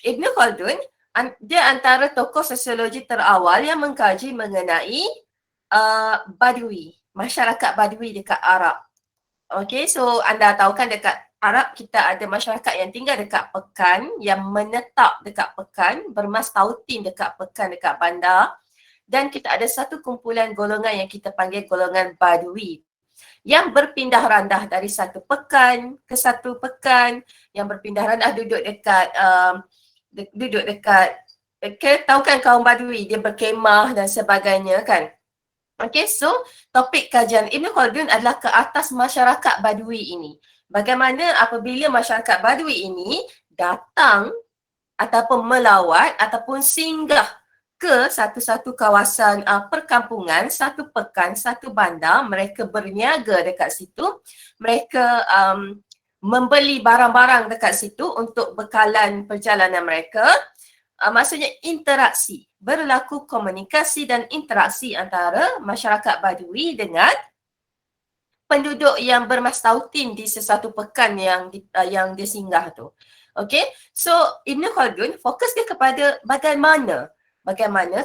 Ibn Khaldun, dia antara tokoh sosiologi terawal yang mengkaji mengenai Badui, masyarakat Badui dekat Arab. Okay, so anda tahu kan dekat Arab kita ada masyarakat yang tinggal dekat pekan, yang menetap dekat pekan, bermastautin dekat pekan, dekat bandar. Dan kita ada satu kumpulan golongan yang kita panggil golongan Badui, yang berpindah randah dari satu pekan ke satu pekan, yang berpindah randah duduk dekat tahu kan kaum Badui, dia berkemah dan sebagainya kan. Okay, so topik kajian Ibn Khaldun adalah ke atas masyarakat Badui ini. Bagaimana apabila masyarakat Badui ini datang ataupun melawat ataupun singgah ke satu-satu kawasan perkampungan, satu pekan, satu bandar, mereka berniaga dekat situ, mereka membeli barang-barang dekat situ untuk bekalan perjalanan mereka. Maksudnya interaksi, berlaku komunikasi dan interaksi antara masyarakat Badui dengan penduduk yang bermastautin di sesuatu pekan yang dia singgah tu. Okay, so Ibn Khaldun fokus dia kepada bagaimana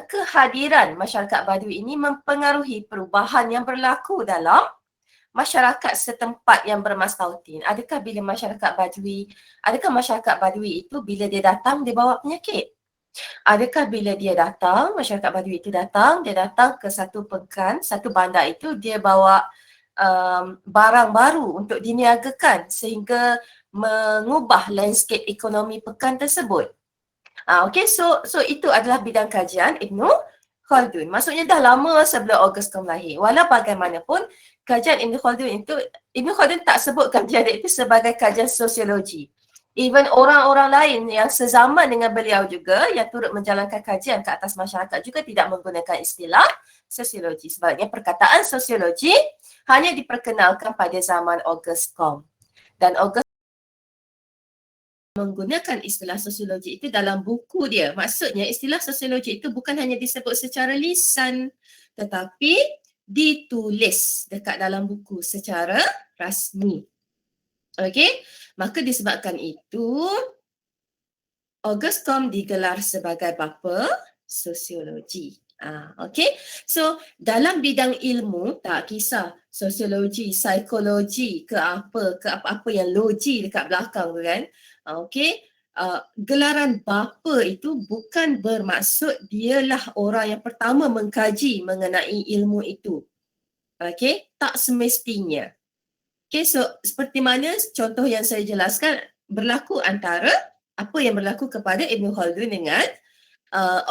kehadiran masyarakat Badui ini mempengaruhi perubahan yang berlaku dalam masyarakat setempat yang bermastautin. Adakah masyarakat Badui itu bila dia datang dia bawa penyakit? Adakah bila dia datang, masyarakat Badui itu datang, dia datang ke satu pekan, satu bandar itu, dia bawa barang baru untuk diniagakan sehingga mengubah landscape ekonomi pekan tersebut. Okay, so itu adalah bidang kajian Ibn Khaldun. Maksudnya dah lama sebelum Augustus lahir. Walau bagaimanapun, kajian Ibn Khaldun tak sebut kajian itu sebagai kajian sosiologi. Even orang-orang lain yang sezaman dengan beliau juga yang turut menjalankan kajian ke atas masyarakat juga tidak menggunakan istilah sosiologi. Sebabnya perkataan sosiologi hanya diperkenalkan pada zaman Auguste Comte. Dan Auguste menggunakan istilah sosiologi itu dalam buku dia. Maksudnya istilah sosiologi itu bukan hanya disebut secara lisan tetapi ditulis dekat dalam buku secara rasmi. Okey, maka disebabkan itu Auguste Comte digelar sebagai bapa sosiologi. Okey, so dalam bidang ilmu tak kisah sosiologi, psikologi ke apa-apa yang logi dekat belakang tu kan. Okey, gelaran bapa itu bukan bermaksud dialah orang yang pertama mengkaji mengenai ilmu itu. Okey, tak semestinya. Okey, so seperti mana contoh yang saya jelaskan berlaku antara apa yang berlaku kepada Ibn Khaldun dengan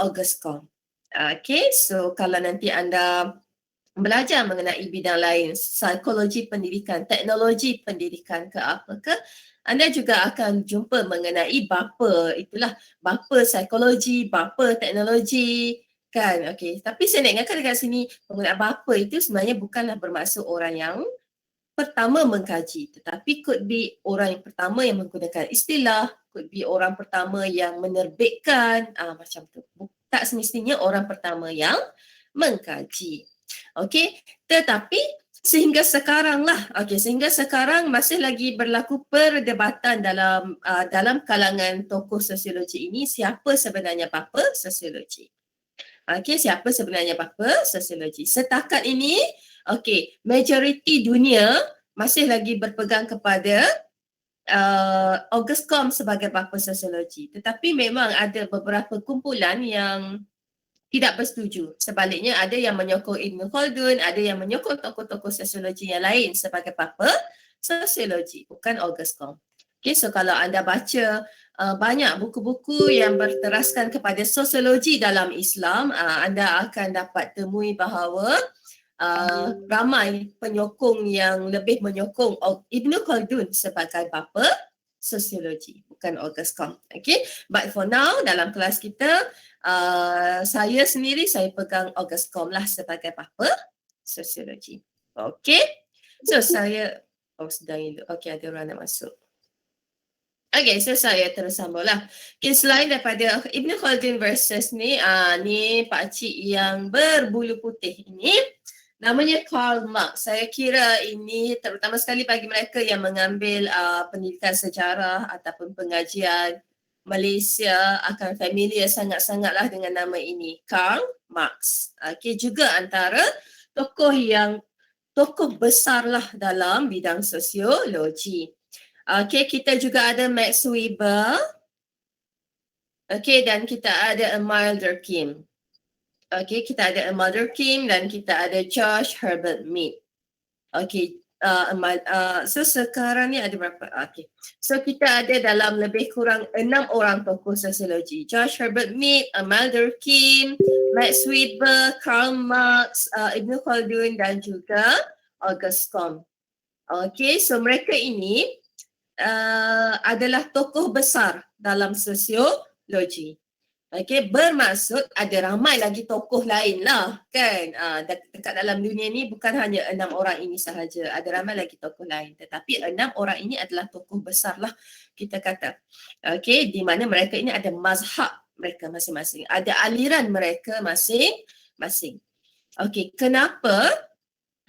Auguste Comte. Okay, so kalau nanti anda belajar mengenai bidang lain, psikologi pendidikan, teknologi pendidikan ke apa ke, anda juga akan jumpa mengenai bapa, itulah bapa psikologi, bapa teknologi, kan? Okay, tapi saya nak ingatkan dekat sini, penggunaan bapa itu sebenarnya bukanlah bermaksud orang yang pertama mengkaji, tetapi could be orang yang pertama yang menggunakan istilah, could be orang pertama yang menerbitkan, macam tu. Tak semestinya orang pertama yang mengkaji. Okey, tetapi sehingga sekarang masih lagi berlaku perdebatan dalam kalangan tokoh sosiologi ini, siapa sebenarnya bapa sosiologi. Okey, siapa sebenarnya bapa sosiologi. Setakat ini, okey, majoriti dunia masih lagi berpegang kepada Auguste Comte sebagai bapa sosiologi. Tetapi memang ada beberapa kumpulan yang tidak bersetuju. Sebaliknya ada yang menyokong Ibn Khaldun, ada yang menyokong tokoh-tokoh sosiologi yang lain sebagai bapa sosiologi, bukan Auguste Comte. Okay, so kalau anda baca banyak buku-buku yang berteraskan kepada sosiologi dalam Islam, anda akan dapat temui bahawa ramai penyokong yang lebih menyokong Ibn Khaldun sebagai bapa sosiologi, bukan Auguste Comte. Okay, but for now dalam kelas kita, saya sendiri saya pegang Auguste Comte lah sebagai bapa sosiologi. Okay, so saya sedang itu. Okay, ada orang nak masuk. Okay, so saya terus sambung lah. Okay, selain daripada Ibn Khaldun versus ni pakcik yang berbulu putih ini, namanya Karl Marx. Saya kira ini terutama sekali bagi mereka yang mengambil pendidikan sejarah ataupun pengajian Malaysia akan familiar sangat-sangatlah dengan nama ini, Karl Marx. Okey, juga antara tokoh besarlah dalam bidang sosiologi. Okey, kita juga ada Max Weber. Okey, dan kita ada Emile Durkheim. Okey, kita ada Emile Durkheim dan kita ada George Herbert Mead. Okey, so sekarang ni ada berapa? Okey. So kita ada dalam lebih kurang 6 orang tokoh sosiologi. George Herbert Mead, Emile Durkheim, Max Weber, Karl Marx, Ibn Khaldun dan juga Auguste Comte. Okey, so mereka ini adalah tokoh besar dalam sosiologi. Okey, bermaksud ada ramai lagi tokoh lain lah kan. Dekat dalam dunia ni bukan hanya 6 orang ini sahaja, ada ramai lagi tokoh lain. Tetapi 6 orang ini adalah tokoh besar lah kita kata. Okey, di mana mereka ini ada mazhab mereka masing-masing, ada aliran mereka masing-masing. Okey, kenapa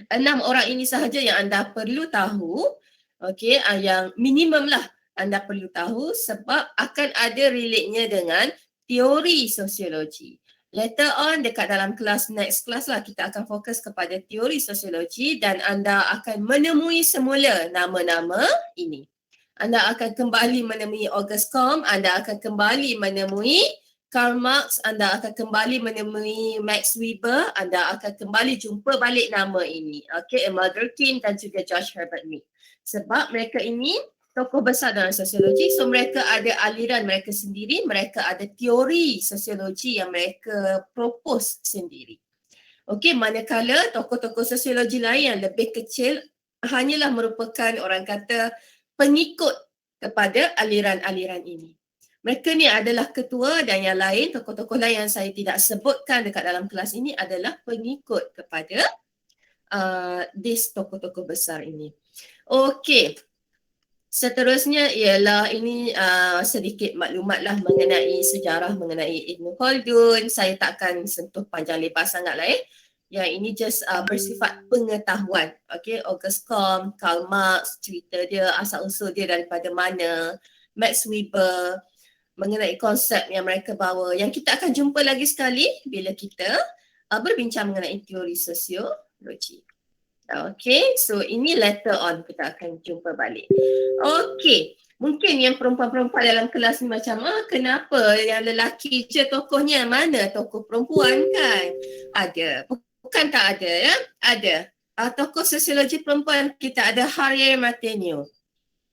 6 orang ini sahaja yang anda perlu tahu? Okey, yang minimum lah anda perlu tahu sebab akan ada relate-nya dengan teori sosiologi. Later on dekat dalam kelas next class lah kita akan fokus kepada teori sosiologi dan anda akan menemui semula nama-nama ini. Anda akan kembali menemui Auguste Comte, anda akan kembali menemui Karl Marx, anda akan kembali menemui Max Weber, anda akan kembali jumpa balik nama ini. Okey, Emile Durkheim dan juga George Herbert Mead. Sebab mereka ini tokoh besar dalam sosiologi, so mereka ada aliran mereka sendiri, mereka ada teori sosiologi yang mereka propose sendiri. Okey, manakala tokoh-tokoh sosiologi lain yang lebih kecil hanyalah merupakan orang kata pengikut kepada aliran-aliran ini. Mereka ni adalah ketua dan yang lain, tokoh-tokoh lain yang saya tidak sebutkan dekat dalam kelas ini adalah pengikut kepada tokoh-tokoh besar ini. Okey. Seterusnya ialah ini sedikit maklumatlah mengenai sejarah mengenai Ibn Khaldun. Saya takkan sentuh panjang lebar sangat lah Yang ini just bersifat pengetahuan. Okay, Auguste Comte, Karl Marx, cerita dia, asal usul dia daripada mana, Max Weber, mengenai konsep yang mereka bawa. Yang kita akan jumpa lagi sekali bila kita berbincang mengenai teori sosiologi. Okay, so ini later on kita akan jumpa balik. Okay, mungkin yang perempuan-perempuan dalam kelas ni macam kenapa yang lelaki je tokohnya, mana tokoh perempuan kan? Ada, bukan tak ada ya? Ada. Tokoh sosiologi perempuan kita ada Harriet Martineau.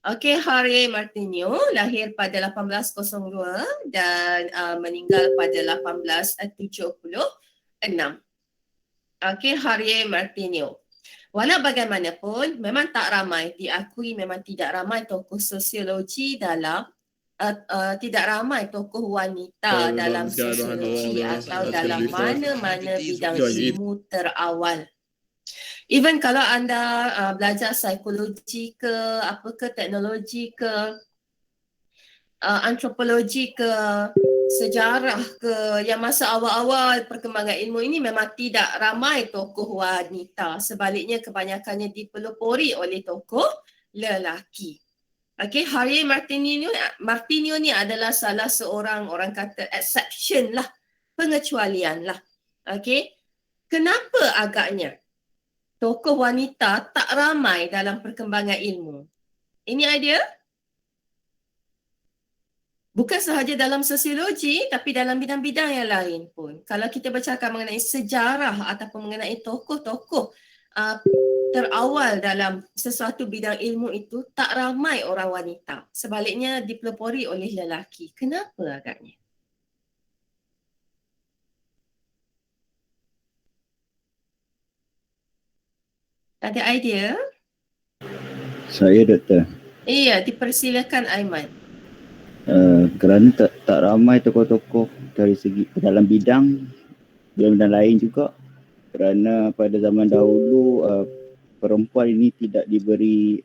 Okay, Harriet Martineau lahir pada 1802 dan meninggal pada 1876. Okay, Harriet Martineau. Walau bagaimanapun, memang tak ramai, diakui memang tidak ramai tokoh sosiologi dalam tidak ramai tokoh wanita dalam sosiologi atau dalam mana-mana bidang ilmu terawal. Even kalau anda belajar psikologi ke, apa ke, teknologi ke, antropologi ke, sejarah ke, yang masa awal-awal perkembangan ilmu ini memang tidak ramai tokoh wanita. Sebaliknya kebanyakannya dipelopori oleh tokoh lelaki. Okey, Harriet Martineau ni adalah salah seorang orang kata exception lah, pengecualian lah. Okey, kenapa agaknya tokoh wanita tak ramai dalam perkembangan ilmu? Ini idea? Bukan sahaja dalam sosiologi tapi dalam bidang-bidang yang lain pun. Kalau kita bercakap mengenai sejarah ataupun mengenai tokoh-tokoh terawal dalam sesuatu bidang ilmu itu, tak ramai orang wanita. Sebaliknya dipelopori oleh lelaki. Kenapa agaknya? Ada idea? Saya Doktor. Iya, dipersilakan Aiman. Kerana tak ramai tokoh-tokoh dari segi dalam bidang lain juga, kerana pada zaman dahulu perempuan ini tidak diberi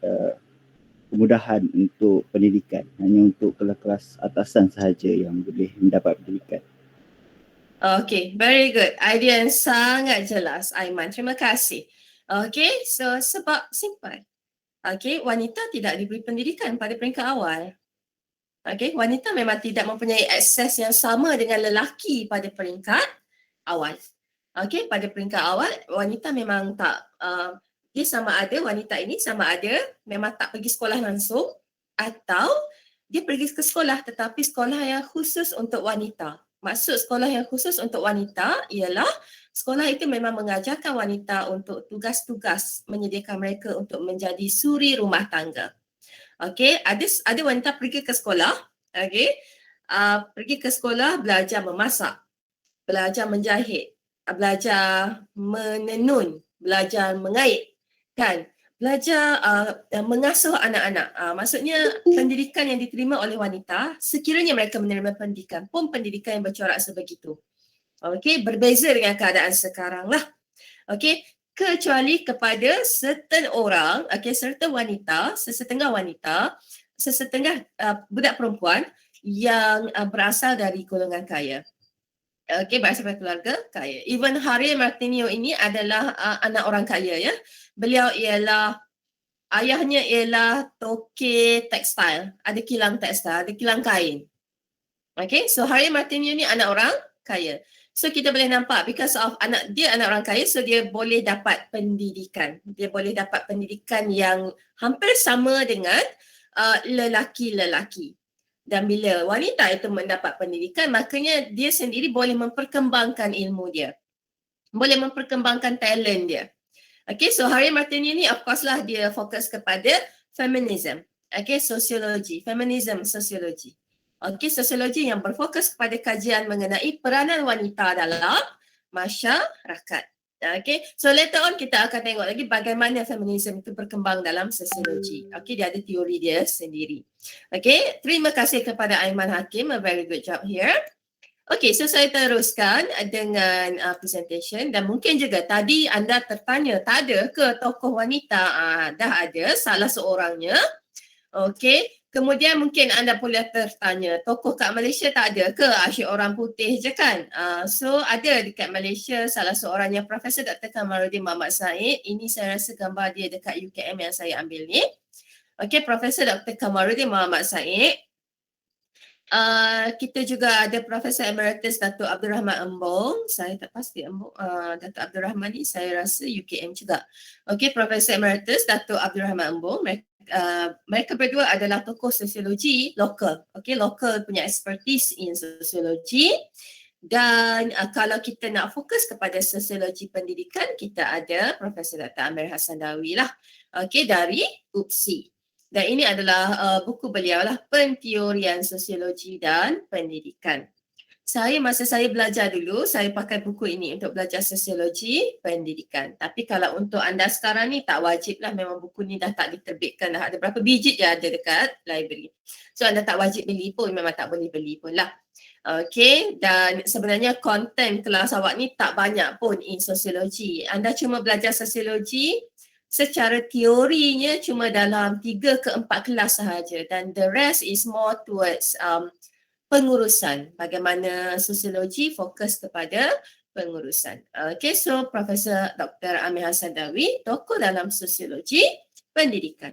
kemudahan untuk pendidikan, hanya untuk kelas-kelas atasan sahaja yang boleh mendapat pendidikan. Okay, very good. Idea yang sangat jelas Aiman. Terima kasih. Okay, so sebab simple. Okay, wanita tidak diberi pendidikan pada peringkat awal. Okey, wanita memang tidak mempunyai akses yang sama dengan lelaki pada peringkat awal. Okey, pada peringkat awal wanita memang tak dia sama ada wanita ini sama ada memang tak pergi sekolah langsung atau dia pergi ke sekolah tetapi sekolah yang khusus untuk wanita. Maksud sekolah yang khusus untuk wanita ialah sekolah itu memang mengajarkan wanita untuk tugas-tugas menyediakan mereka untuk menjadi suri rumah tangga. Okey, ada wanita pergi ke sekolah, okey. Pergi ke sekolah belajar memasak, belajar menjahit, belajar menenun, belajar mengait, kan? Belajar mengasuh anak-anak. Maksudnya pendidikan yang diterima oleh wanita, sekiranya mereka menerima pendidikan pun pendidikan yang bercorak sebegitu. Okey, berbeza dengan keadaan sekarang lah. Okey, kecuali kepada certain orang, okey, certain wanita, sesetengah wanita, sesetengah budak perempuan yang berasal dari golongan kaya. Okey, berasal dari keluarga kaya. Even Harry Martinio ini adalah anak orang kaya ya. Beliau ialah ayahnya ialah toke tekstil, ada kilang tekstil, ada kilang kain. Okay, so Harry Martinio ni anak orang kaya. So kita boleh nampak because of anak orang kaya, so dia boleh dapat pendidikan. Dia boleh dapat pendidikan yang hampir sama dengan lelaki-lelaki. Dan bila wanita itu mendapat pendidikan, makanya dia sendiri boleh memperkembangkan ilmu dia. Boleh memperkembangkan talent dia. Okay, so Harry Martinio ni of course lah dia fokus kepada feminism. Okay, sosiologi, feminism, sosiologi. Okey, sosiologi yang berfokus kepada kajian mengenai peranan wanita dalam masyarakat. Okey, so later on kita akan tengok lagi bagaimana feminism itu berkembang dalam sosiologi. Okey, dia ada teori dia sendiri. Okey, terima kasih kepada Aiman Hakim, a very good job here. Okey, so saya teruskan dengan presentation dan mungkin juga tadi anda tertanya, tak ada ke tokoh wanita? Dah ada, salah seorangnya. Okey, kemudian mungkin anda boleh tertanya, tokoh kat Malaysia tak ada ke asyik orang putih je kan? So ada dekat Malaysia salah seorangnya Profesor Dr. Kamarudin Muhammad Said. Ini saya rasa gambar dia dekat UKM yang saya ambil ni. Okey, Profesor Dr. Kamarudin Muhammad Said. Kita juga ada Profesor Emeritus Datuk Abdul Rahman Embong. Saya tak pasti Embong, Datuk Abdul Rahman ni saya rasa UKM juga. Okey, Profesor Emeritus Datuk Abdul Rahman Embong. Mereka berdua adalah tokoh sosiologi lokal. Okey, lokal punya expertise in sosiologi. Dan kalau kita nak fokus kepada sosiologi pendidikan, kita ada Profesor Dr. Amir Hassan Dawi lah. Okey, dari UPSI. Dan ini adalah buku beliau lah, Penteorian Sosiologi dan Pendidikan. Masa saya belajar dulu, saya pakai buku ini untuk belajar sosiologi pendidikan. Tapi kalau untuk anda sekarang ni tak wajib lah, memang buku ni dah tak diterbitkan dah. Ada berapa biji je ada dekat library. So anda tak wajib beli pun, memang tak boleh beli pun lah. Okay, dan sebenarnya konten kelas awak ni tak banyak pun in sosiologi. Anda cuma belajar sosiologi secara teorinya cuma dalam 3 ke 4 kelas sahaja dan the rest is more towards pengurusan. Bagaimana sosiologi fokus kepada pengurusan. Okay, so Profesor Dr. Amir Hassan Dawi, tokoh dalam sosiologi pendidikan.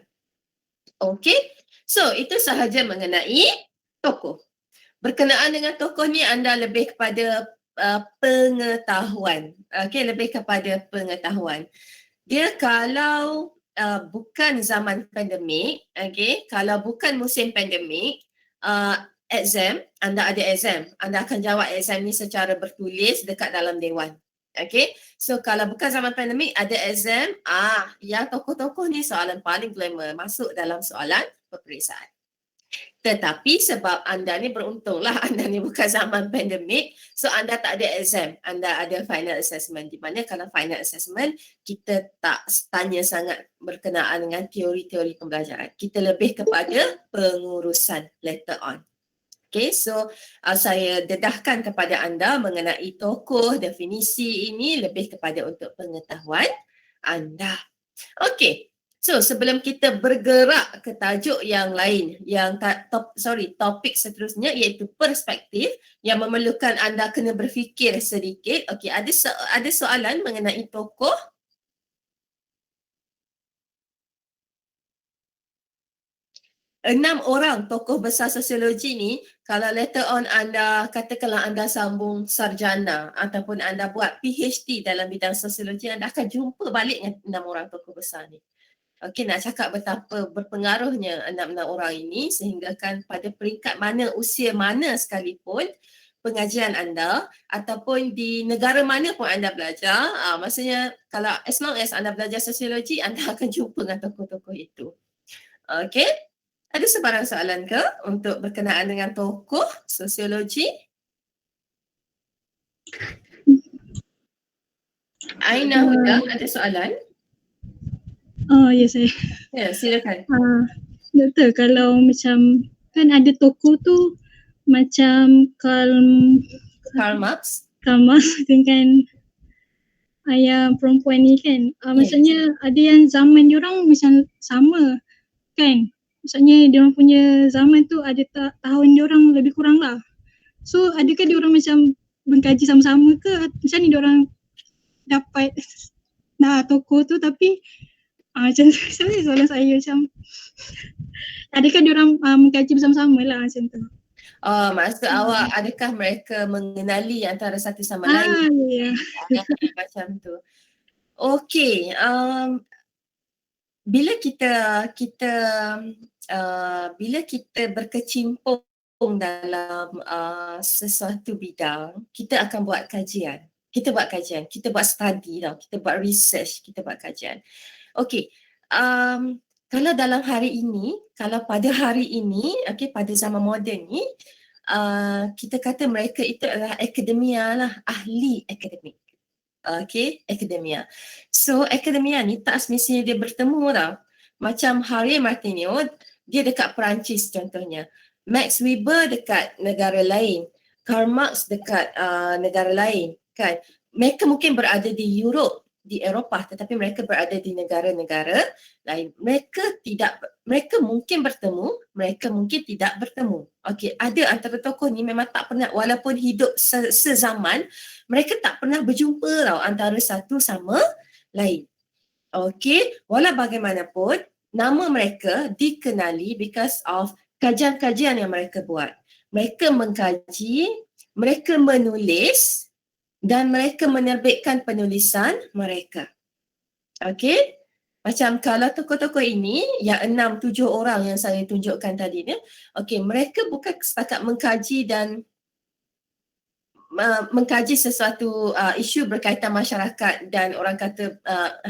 Okay, so itu sahaja mengenai tokoh. Berkenaan dengan tokoh ni anda lebih kepada pengetahuan. Okay, lebih kepada pengetahuan. Dia kalau bukan zaman pandemik, okay, kalau bukan musim pandemik, exam, anda ada exam, anda akan jawab exam ni secara bertulis dekat dalam dewan. Okay, so kalau bukan zaman pandemik, ada exam, yang tokoh-tokoh ni soalan paling glamour masuk dalam soalan peperiksaan. Tetapi sebab anda ni beruntunglah, anda ni bukan zaman pandemik, so anda tak ada exam, anda ada final assessment. Di mana kalau final assessment, kita tak tanya sangat berkenaan dengan teori-teori pembelajaran. Kita lebih kepada pengurusan later on. Okay, so saya dedahkan kepada anda mengenai tokoh, definisi ini lebih kepada untuk pengetahuan anda. Okay. So sebelum kita bergerak ke tajuk yang lain, yang topik seterusnya iaitu perspektif yang memerlukan anda kena berfikir sedikit. Okey, ada soalan mengenai tokoh? 6 orang tokoh besar sosiologi ni, kalau later on anda, katakanlah anda sambung sarjana ataupun anda buat PhD dalam bidang sosiologi, anda akan jumpa balik dengan 6 orang tokoh besar ni. Okey, nak cakap betapa berpengaruhnya 6 orang ini sehingga kan pada peringkat mana, usia mana sekalipun pengajian anda ataupun di negara mana pun anda belajar, maksudnya kalau as long as anda belajar sosiologi, anda akan jumpa dengan tokoh-tokoh itu. Okey, ada sebarang soalan ke untuk berkenaan dengan tokoh sosiologi? Aina Huda, ada soalan? Oh, ya saya. Ya, silakan. Doktor, kalau macam kan ada tokoh tu macam Karl Marx. dengan ayah perempuan ni kan. Maksudnya ada yang zaman diorang macam sama kan. Maksudnya diorang punya zaman tu ada tahun diorang lebih kurang lah. So adakah diorang macam mengkaji sama-sama ke? Macam ni diorang dapat tokoh tu tapi macam soalan saya macam adakah diorang mengkaji bersama-sama lah macam tu. Maksud awak adakah mereka mengenali antara satu sama lain? Ya. Macam tu. Okey, bila kita berkecimpung dalam sesuatu bidang, kita akan buat kajian. Kita buat study tau, kita buat research, kita buat kajian. Okey, kalau dalam hari ini, kalau pada hari ini, pada zaman moden ni, kita kata mereka itu adalah akademia lah, ahli akademik. Akademia. So akademia ni tak semestinya dia bertemu tau. Macam Harry Martineau, dia dekat Perancis contohnya. Max Weber dekat negara lain. Karl Marx dekat negara lain kan. Mereka mungkin berada di Europe, di Eropah, tetapi mereka berada di negara-negara lain. Mereka mungkin bertemu, mereka mungkin tidak bertemu. Okey, ada antara tokoh ni memang tak pernah, walaupun hidup sezaman, mereka tak pernah berjumpa tau antara satu sama lain. Okey, walau bagaimanapun nama mereka dikenali because of kajian-kajian yang mereka buat. Mereka mengkaji, mereka menulis dan mereka menerbitkan penulisan mereka. Okey, macam kalau tokoh-tokoh ini yang 6-7 orang yang saya tunjukkan tadi ni, okey, mereka bukan setakat mengkaji dan mengkaji sesuatu isu berkaitan masyarakat dan orang kata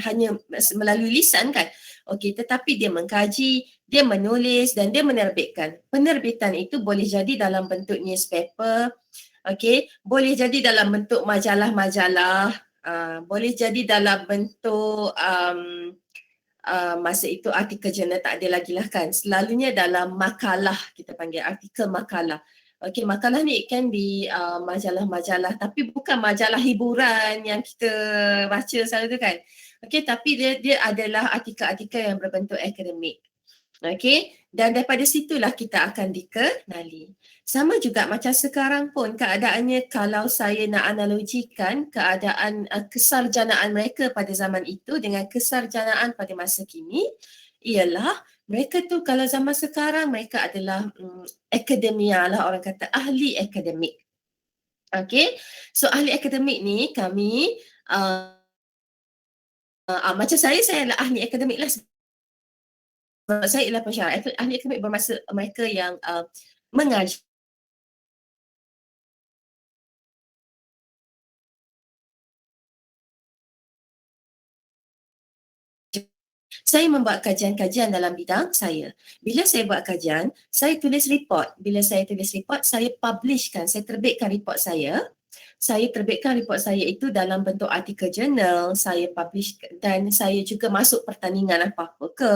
hanya melalui lisan kan. Okey, tetapi dia mengkaji, dia menulis dan dia menerbitkan. Penerbitan itu boleh jadi dalam bentuk newspaper, okey, boleh jadi dalam bentuk majalah-majalah, boleh jadi dalam bentuk masa itu artikel jurnal tak ada lagi lah kan. Selalunya dalam makalah, kita panggil artikel makalah. Okey, makalah ni kan di majalah-majalah, tapi bukan majalah hiburan yang kita baca selalu tu kan. Okey, tapi dia adalah artikel-artikel yang berbentuk akademik. Okey, dan daripada situlah kita akan dikenali. Sama juga macam sekarang pun keadaannya, kalau saya nak analogikan keadaan kesarjanaan mereka pada zaman itu dengan kesarjanaan pada masa kini, ialah mereka tu kalau zaman sekarang mereka adalah akademia lah, orang kata ahli akademik. Okey, so ahli akademik ni kami macam saya adalah ahli akademik lah. Saya ialah pensyarah. Ahli akademik bermaksud mereka yang mengajar. Saya membuat kajian-kajian dalam bidang saya. Bila saya buat kajian, saya tulis report. Bila saya tulis report, saya publishkan, saya terbitkan report saya. Saya terbitkan report saya itu dalam bentuk artikel jurnal, saya publish dan saya juga masuk pertandingan apa-apa ke,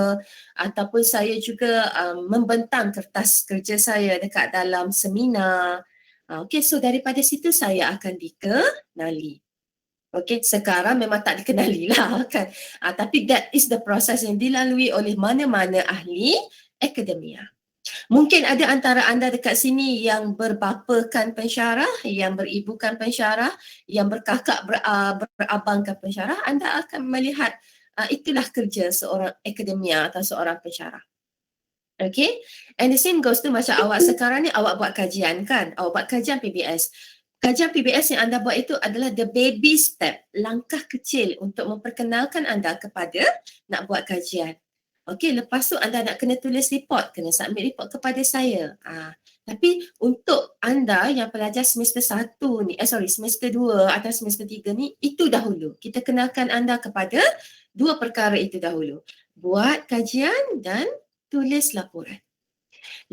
ataupun saya juga membentang kertas kerja saya dekat dalam seminar. Okey, so daripada situ saya akan dikenali. Okey, sekarang memang tak dikenali lah kan. Tapi that is the process yang dilalui oleh mana-mana ahli akademia. Mungkin ada antara anda dekat sini yang berbapakan pensyarah, yang beribukan pensyarah, yang berkakak berabangkan pensyarah. Anda akan melihat itulah kerja seorang akademia atau seorang pensyarah. Okay, and the same goes to macam awak sekarang ni awak buat kajian kan, awak buat kajian PBS. Kajian PBS yang anda buat itu adalah the baby step, langkah kecil untuk memperkenalkan anda kepada nak buat kajian. Okey, lepas tu anda nak kena tulis report, kena submit report kepada saya. Tapi untuk anda yang pelajar semester 1 ni, semester 2 atau semester 3 ni, itu dahulu. Kita kenalkan anda kepada dua perkara itu dahulu. Buat kajian dan tulis laporan.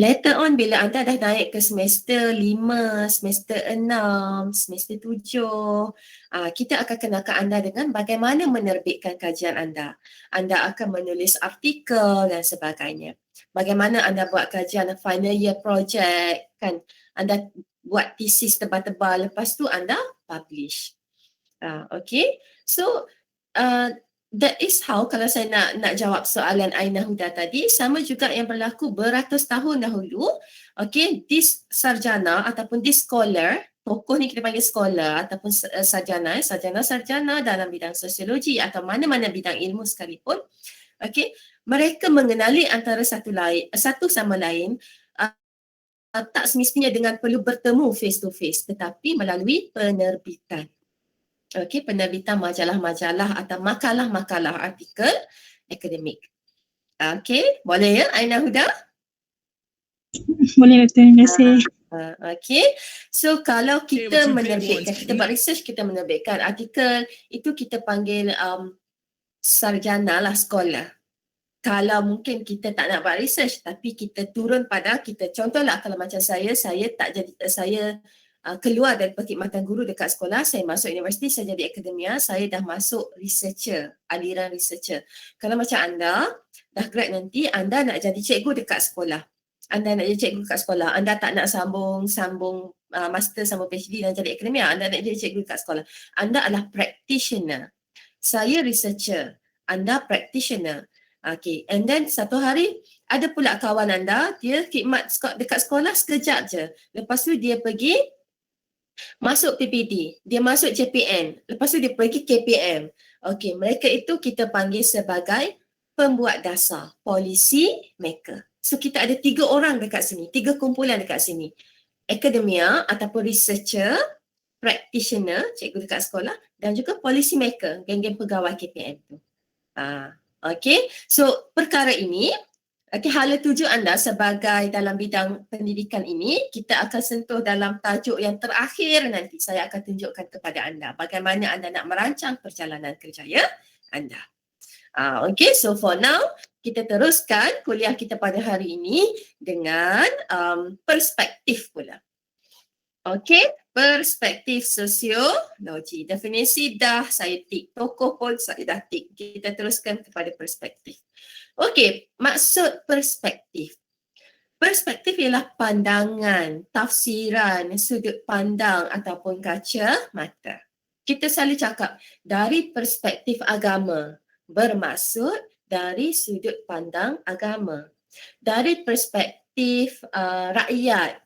Later on bila anda dah naik ke semester 5, semester 6, semester 7, kita akan kenalkan anda dengan bagaimana menerbitkan kajian anda. Anda akan menulis artikel dan sebagainya. Bagaimana anda buat kajian final year project kan. Anda buat thesis tebal-tebal, lepas tu anda publish. Okay, so that is how kalau saya nak jawab soalan Aina Huda tadi, sama juga yang berlaku beratus tahun dahulu. Okay, this sarjana ataupun this scholar, tokoh ni kita panggil scholar ataupun sarjana dalam bidang sosiologi atau mana-mana bidang ilmu sekalipun. Okay, mereka mengenali antara satu sama lain tak semestinya dengan perlu bertemu face to face, tetapi melalui penerbitan. Okey, penerbitan majalah-majalah atau makalah-makalah artikel akademik. Okey, boleh ya Aina Huda? Boleh Doktor, terima kasih. Okey, so kalau kita menerbitkan, kita buat research, kita menerbitkan artikel, itu kita panggil sarjana lah, scholar. Kalau mungkin kita tak nak buat research tapi kita turun pada kita, contohlah kalau macam saya tak jadi, saya keluar dari perkhidmatan guru dekat sekolah, saya masuk universiti, saya jadi akademia, saya dah masuk researcher, aliran researcher. Kalau macam anda, dah grad nanti, anda nak jadi cikgu dekat sekolah. Anda nak jadi cikgu dekat sekolah, anda tak nak sambung master, sambung PhD dan jadi akademia, anda nak jadi cikgu dekat sekolah. Anda adalah practitioner. Saya researcher, anda practitioner. Okay, and then satu hari, ada pula kawan anda, dia khidmat dekat sekolah sekejap je. Lepas tu dia pergi masuk PPD, dia masuk JPN, lepas tu dia pergi KPM. Okey, mereka itu kita panggil sebagai pembuat dasar, policy maker. So kita ada 3 orang dekat sini, 3 kumpulan dekat sini. Akademia ataupun researcher, practitioner, cikgu dekat sekolah dan juga policy maker, geng-geng pegawai KPM tu. Okey, so perkara ini, hala tuju anda sebagai dalam bidang pendidikan ini, kita akan sentuh dalam tajuk yang terakhir nanti. Saya akan tunjukkan kepada anda bagaimana anda nak merancang perjalanan kerjaya anda. Okay, so for now, kita teruskan kuliah kita pada hari ini dengan perspektif pula. Okay, perspektif sosiologi. Definisi dah saya tik, tokoh pun saya dah tik. Kita teruskan kepada perspektif. Okey, maksud perspektif. Perspektif ialah pandangan, tafsiran, sudut pandang ataupun kaca mata. Kita selalu cakap dari perspektif agama, bermaksud dari sudut pandang agama. Dari perspektif rakyat.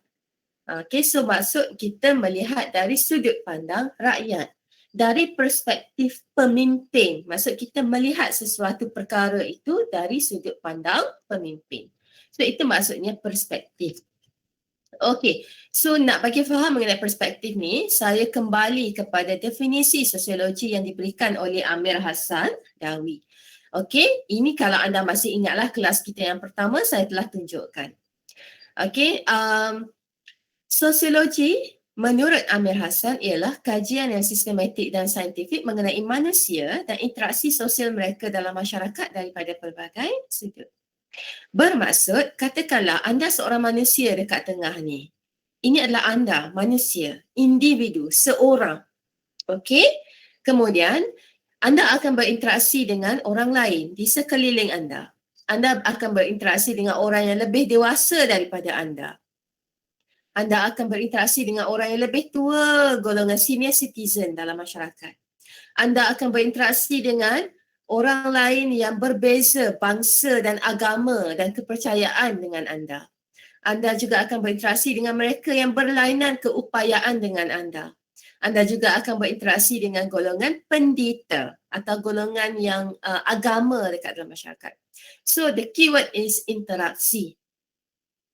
Okey, so maksud kita melihat dari sudut pandang rakyat. Dari perspektif pemimpin, maksud kita melihat sesuatu perkara itu dari sudut pandang pemimpin. So itu maksudnya perspektif. Okey, so nak bagi faham mengenai perspektif ni, saya kembali kepada definisi sosiologi yang diberikan oleh Amir Hassan Dawi. Okey, ini kalau anda masih ingatlah kelas kita yang pertama saya telah tunjukkan. Okey, sosiologi menurut Amir Hassan ialah kajian yang sistematik dan saintifik mengenai manusia dan interaksi sosial mereka dalam masyarakat daripada pelbagai sudut. Bermaksud, katakanlah anda seorang manusia dekat tengah ni. Ini adalah anda, manusia, individu, seorang. Okey? Kemudian, anda akan berinteraksi dengan orang lain di sekeliling anda. Anda akan berinteraksi dengan orang yang lebih dewasa daripada anda. Anda akan berinteraksi dengan orang yang lebih tua, golongan senior citizen dalam masyarakat. Anda akan berinteraksi dengan orang lain yang berbeza bangsa dan agama dan kepercayaan dengan anda. Anda juga akan berinteraksi dengan mereka yang berlainan keupayaan dengan anda. Anda juga akan berinteraksi dengan golongan pendeta atau golongan yang agama dekat dalam masyarakat. So the keyword is interaksi.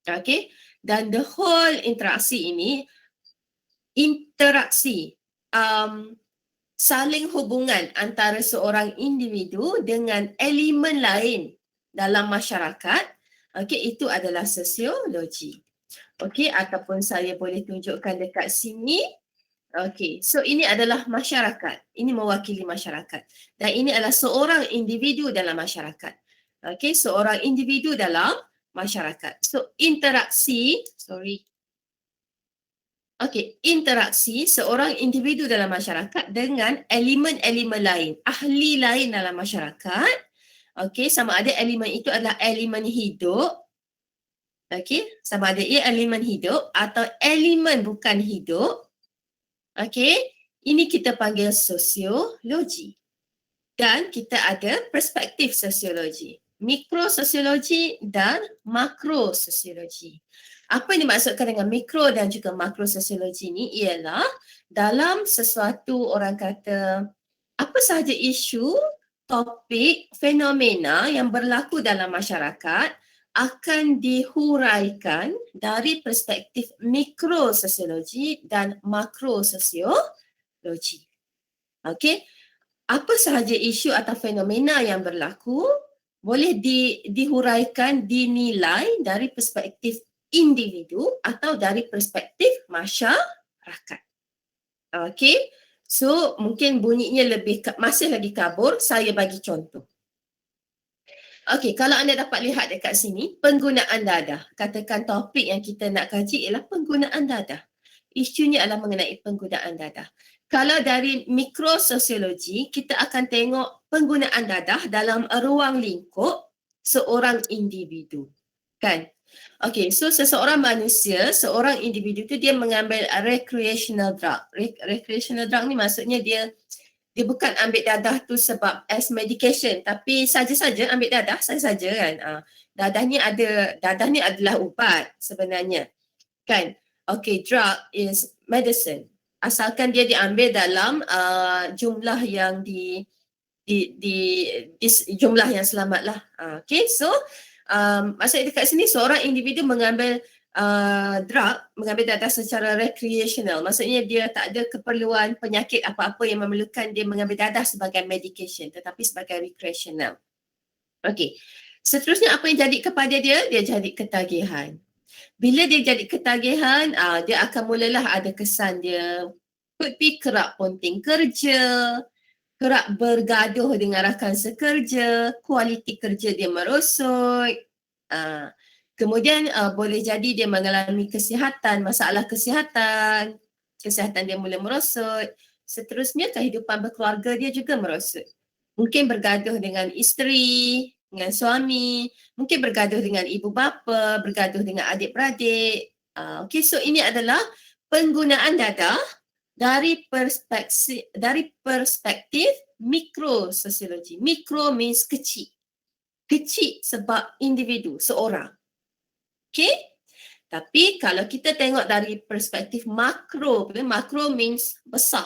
Okay, dan the whole interaksi ini, interaksi saling hubungan antara seorang individu dengan elemen lain dalam masyarakat, itu adalah sosiologi. Ataupun saya boleh tunjukkan dekat sini. So ini adalah masyarakat. Ini mewakili masyarakat. Dan ini adalah seorang individu dalam masyarakat. Seorang individu dalam masyarakat. So interaksi, interaksi seorang individu dalam masyarakat dengan elemen-elemen lain, ahli lain dalam masyarakat. Sama ada elemen itu adalah elemen hidup. Sama ada ia elemen hidup atau elemen bukan hidup. Ini kita panggil sosiologi. Dan kita ada perspektif sosiologi, mikrososiologi dan makrososiologi. Apa yang dimaksudkan dengan mikro dan juga makrososiologi ini ialah dalam sesuatu orang kata apa sahaja isu, topik, fenomena yang berlaku dalam masyarakat akan dihuraikan dari perspektif mikrososiologi dan makrososiologi. Apa sahaja isu atau fenomena yang berlaku boleh dihuraikan, dinilai dari perspektif individu atau dari perspektif masyarakat. So mungkin bunyinya masih lagi kabur, saya bagi contoh. Kalau anda dapat lihat dekat sini, penggunaan dadah. Katakan topik yang kita nak kaji ialah penggunaan dadah. Isunya adalah mengenai penggunaan dadah. Kalau dari mikrososiologi, kita akan tengok penggunaan dadah dalam ruang lingkup seorang individu. Kan? So seseorang manusia, seorang individu tu dia mengambil recreational drug. Recreational drug ni maksudnya dia bukan ambil dadah tu sebab as medication, tapi saja-saja ambil dadah saja-saja kan. Dadah ni adalah ubat sebenarnya. Kan? Drug is medicine. Asalkan dia diambil dalam jumlah yang jumlah yang selamat lah. So maksudnya dekat sini seorang individu mengambil mengambil dadah secara recreational. Maksudnya dia tak ada keperluan penyakit apa-apa yang memerlukan dia mengambil dadah sebagai medication, tetapi sebagai recreational. Seterusnya apa yang jadi kepada dia? Dia jadi ketagihan. Bila dia jadi ketagihan, dia akan mulalah ada kesan dia could be kerap ponting kerja, kerap bergaduh dengan rakan sekerja, kualiti kerja dia merosot. Kemudian boleh jadi dia mengalami masalah kesihatan dia mula merosot. Seterusnya kehidupan berkeluarga dia juga merosot. Mungkin bergaduh dengan isteri, dengan suami, mungkin bergaduh dengan ibu bapa, bergaduh dengan adik-beradik. So ini adalah penggunaan dadah dari perspektif mikrososiologi. Mikro means kecil. Kecil sebab individu, seorang. Tapi kalau kita tengok dari perspektif makro means besar.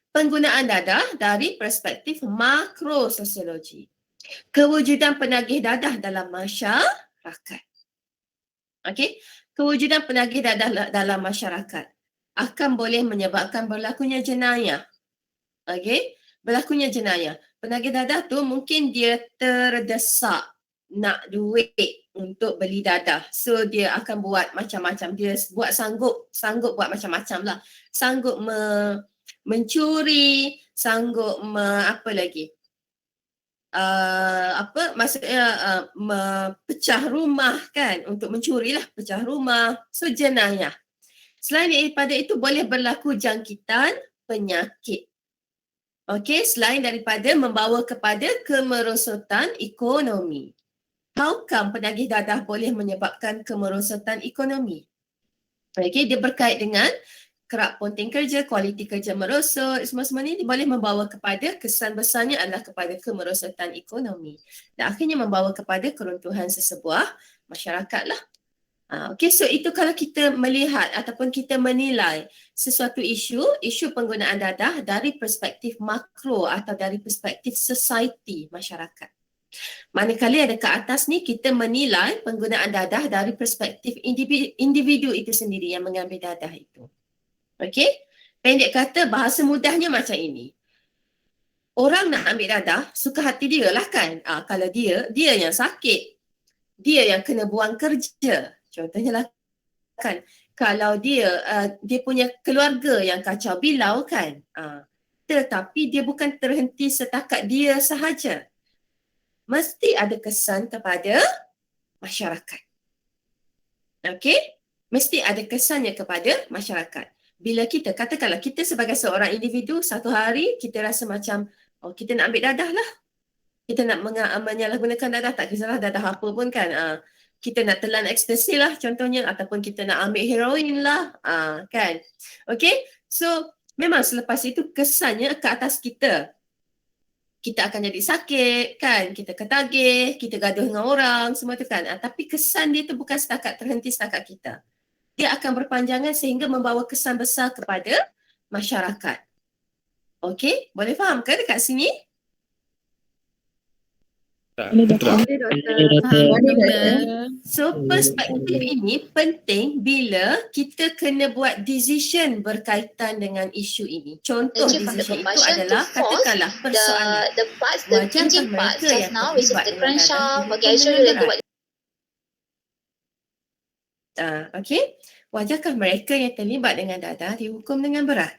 Penggunaan dadah dari perspektif makrososiologi. Kewujudan penagih dadah dalam masyarakat. Kewujudan penagih dadah dalam masyarakat akan boleh menyebabkan berlakunya jenayah. Berlakunya jenayah. Penagih dadah tu mungkin dia terdesak nak duit untuk beli dadah. So dia akan buat macam-macam. Dia sanggup buat macam-macam lah. Sanggup mencuri, sanggup apa lagi? Maksudnya pecah rumah kan, untuk mencuri lah, pecah rumah. So jenayah. Selain daripada itu boleh berlaku jangkitan penyakit. Selain daripada membawa kepada kemerosotan ekonomi. How come penagih dadah boleh menyebabkan kemerosotan ekonomi? Dia berkait dengan kerap ponting kerja, kualiti kerja merosot, semua-semua ni boleh membawa kepada kesan besarnya adalah kepada kemerosotan ekonomi. Dan akhirnya membawa kepada keruntuhan sesebuah masyarakat lah. So itu kalau kita melihat ataupun kita menilai sesuatu isu penggunaan dadah dari perspektif makro atau dari perspektif society masyarakat. Manakala yang dekat atas ni kita menilai penggunaan dadah dari perspektif individu itu sendiri yang mengambil dadah itu. Okey? Pendek kata, bahasa mudahnya macam ini. Orang nak ambil dadah, suka hati dia lah kan. Kalau dia yang sakit. Dia yang kena buang kerja. Contohnya lah kan. Kalau dia punya keluarga yang kacau bilau kan. Tetapi dia bukan terhenti setakat dia sahaja. Mesti ada kesan kepada masyarakat. Okey? Mesti ada kesannya kepada masyarakat. Bila kita, katakanlah kita sebagai seorang individu, satu hari kita rasa macam, kita nak ambil dadah lah. Kita nak menyalahgunakan dadah, tak kisahlah dadah apa pun kan. Kita nak telan ekstasi lah contohnya, ataupun kita nak ambil heroin lah. Kan? Okay? So, memang selepas itu kesannya ke atas kita. Kita akan jadi sakit kan, kita ketagih, kita gaduh dengan orang, semua tu kan. Tapi kesan dia tu bukan terhenti setakat kita. Dia akan berpanjangan sehingga membawa kesan besar kepada masyarakat. Okey, boleh faham ke dekat sini? Boleh doktor. So perspektif ini penting bila kita kena buat decision berkaitan dengan isu ini. Contoh decision itu adalah katakanlah persoalan. Wajarkah mereka yang terlibat dengan dadah dihukum dengan berat? Okey, wajarkah mereka yang terlibat dengan dadah dihukum dengan berat?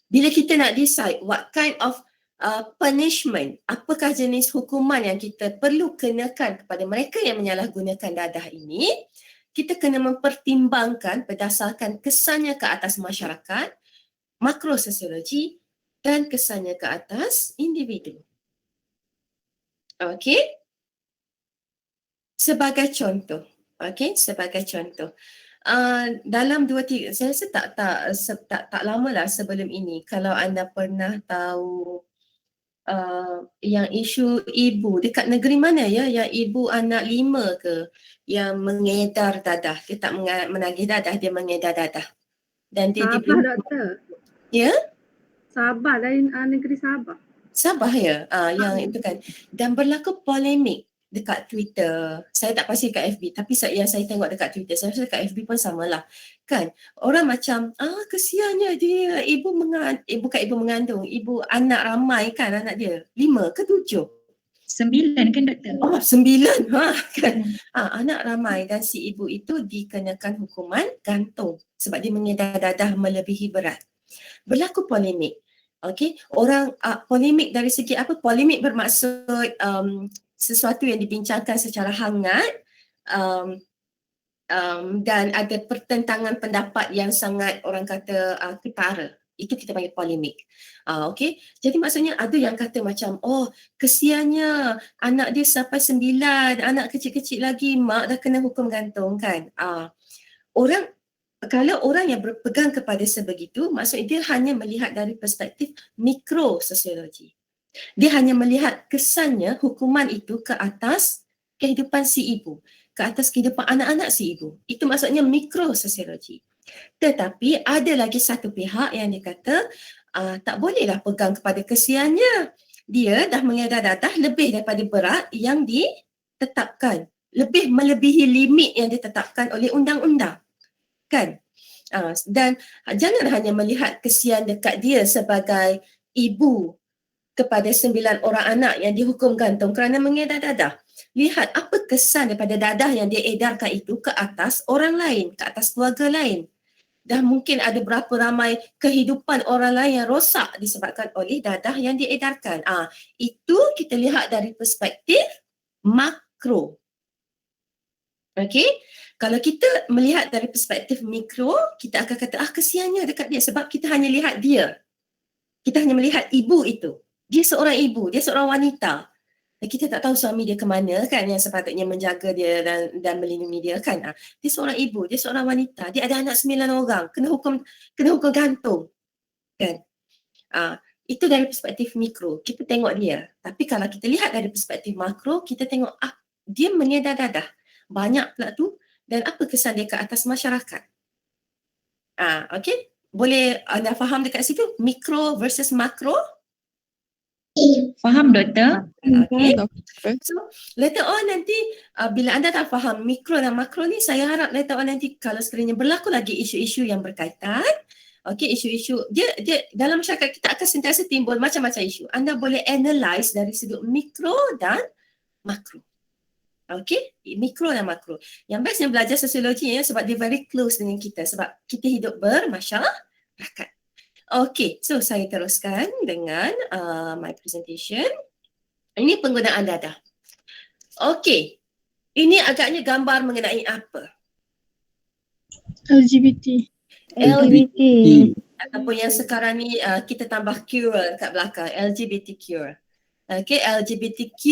Bila kita nak decide what kind of punishment, apakah jenis hukuman yang kita perlu kenakan kepada mereka yang menyalahgunakan dadah ini, kita kena mempertimbangkan berdasarkan kesannya ke atas masyarakat, makrososiologi dan kesannya ke atas individu. Okey? Sebagai contoh, dalam 2-3, saya rasa tak lama lah sebelum ini, kalau anda pernah tahu yang isu ibu dekat negeri mana ya, yang ibu anak 5 ke yang mengedar dadah, dia tak menagih dadah, dia mengedar dadah. Dan dia Sabah doktor. Ya? Sabah, dari negeri Sabah. Sabah ya, yang itu kan. Dan berlaku polemik dekat Twitter. Saya tak pasti dekat FB, tapi yang saya tengok dekat Twitter, saya rasa dekat FB pun samalah. Kan? Orang macam, kesiannya dia, bukan ibu mengandung, ibu anak ramai kan anak dia. 5 ke 7? 9 kan doktor? 9 kan. Anak ramai dan si ibu itu dikenakan hukuman gantung sebab dia mengedar dadah melebihi berat. Berlaku polemik. Okey, orang polemik dari segi apa? Polemik bermaksud sesuatu yang dibincangkan secara hangat dan ada pertentangan pendapat yang sangat orang kata ketara. Itu kita panggil polemik. Okey. Jadi maksudnya ada yang kata macam, kesiannya anak dia sampai 9, anak kecil-kecil lagi, mak dah kena hukum gantung kan. Kalau orang yang berpegang kepada sebegitu, maksudnya dia hanya melihat dari perspektif mikrososiologi. Dia hanya melihat kesannya hukuman itu ke atas kehidupan si ibu, ke atas kehidupan anak-anak si ibu. Itu maksudnya mikrososiologi. Tetapi ada lagi satu pihak yang dia kata tak bolehlah pegang kepada kesiannya. Dia dah mengedar dadah lebih daripada berat yang ditetapkan. Lebih melebihi limit yang ditetapkan oleh undang-undang. Kan? Dan jangan hanya melihat kesian dekat dia sebagai ibu kepada 9 orang anak yang dihukum gantung kerana mengedar dadah. Lihat apa kesan daripada dadah yang dia edarkan itu ke atas orang lain, ke atas keluarga lain. Dan mungkin ada berapa ramai kehidupan orang lain yang rosak disebabkan oleh dadah yang diedarkan. Itu kita lihat dari perspektif makro. Okey? Kalau kita melihat dari perspektif mikro, kita akan kata, kesiannya dekat dia sebab kita hanya lihat dia. Kita hanya melihat ibu itu. Dia seorang ibu, dia seorang wanita. Dan kita tak tahu suami dia ke mana kan yang sepatutnya menjaga dia dan melindungi dia kan. Dia seorang ibu, dia seorang wanita, dia ada anak 9 orang, kena hukum gantung. Kan? Itu dari perspektif mikro, kita tengok dia. Tapi kalau kita lihat dari perspektif makro, kita tengok dia mengedar dadah. Banyak pula tu dan apa kesan dia ke atas masyarakat. Okey? Boleh anda faham dekat situ mikro versus makro? Faham, Doktor? Okay. So later on nanti bila anda dah faham mikro dan makro ni, saya harap later on nanti kalau sekiranya berlaku lagi isu-isu yang berkaitan, isu-isu dia dalam masyarakat kita akan sentiasa timbul macam-macam isu. Anda boleh analyse dari sudut mikro dan makro. Okay, mikro dan makro. Yang bestnya belajar sosiologi ya, sebab dia very close dengan kita, sebab kita hidup bermasyarakat. Okay, so saya teruskan dengan my presentation. Ini penggunaan dadah. Okey, ini agaknya gambar mengenai apa? LGBT. LGBT. Ataupun yang sekarang ni kita tambah Q kat belakang, LGBTQ. Okey, LGBTQ.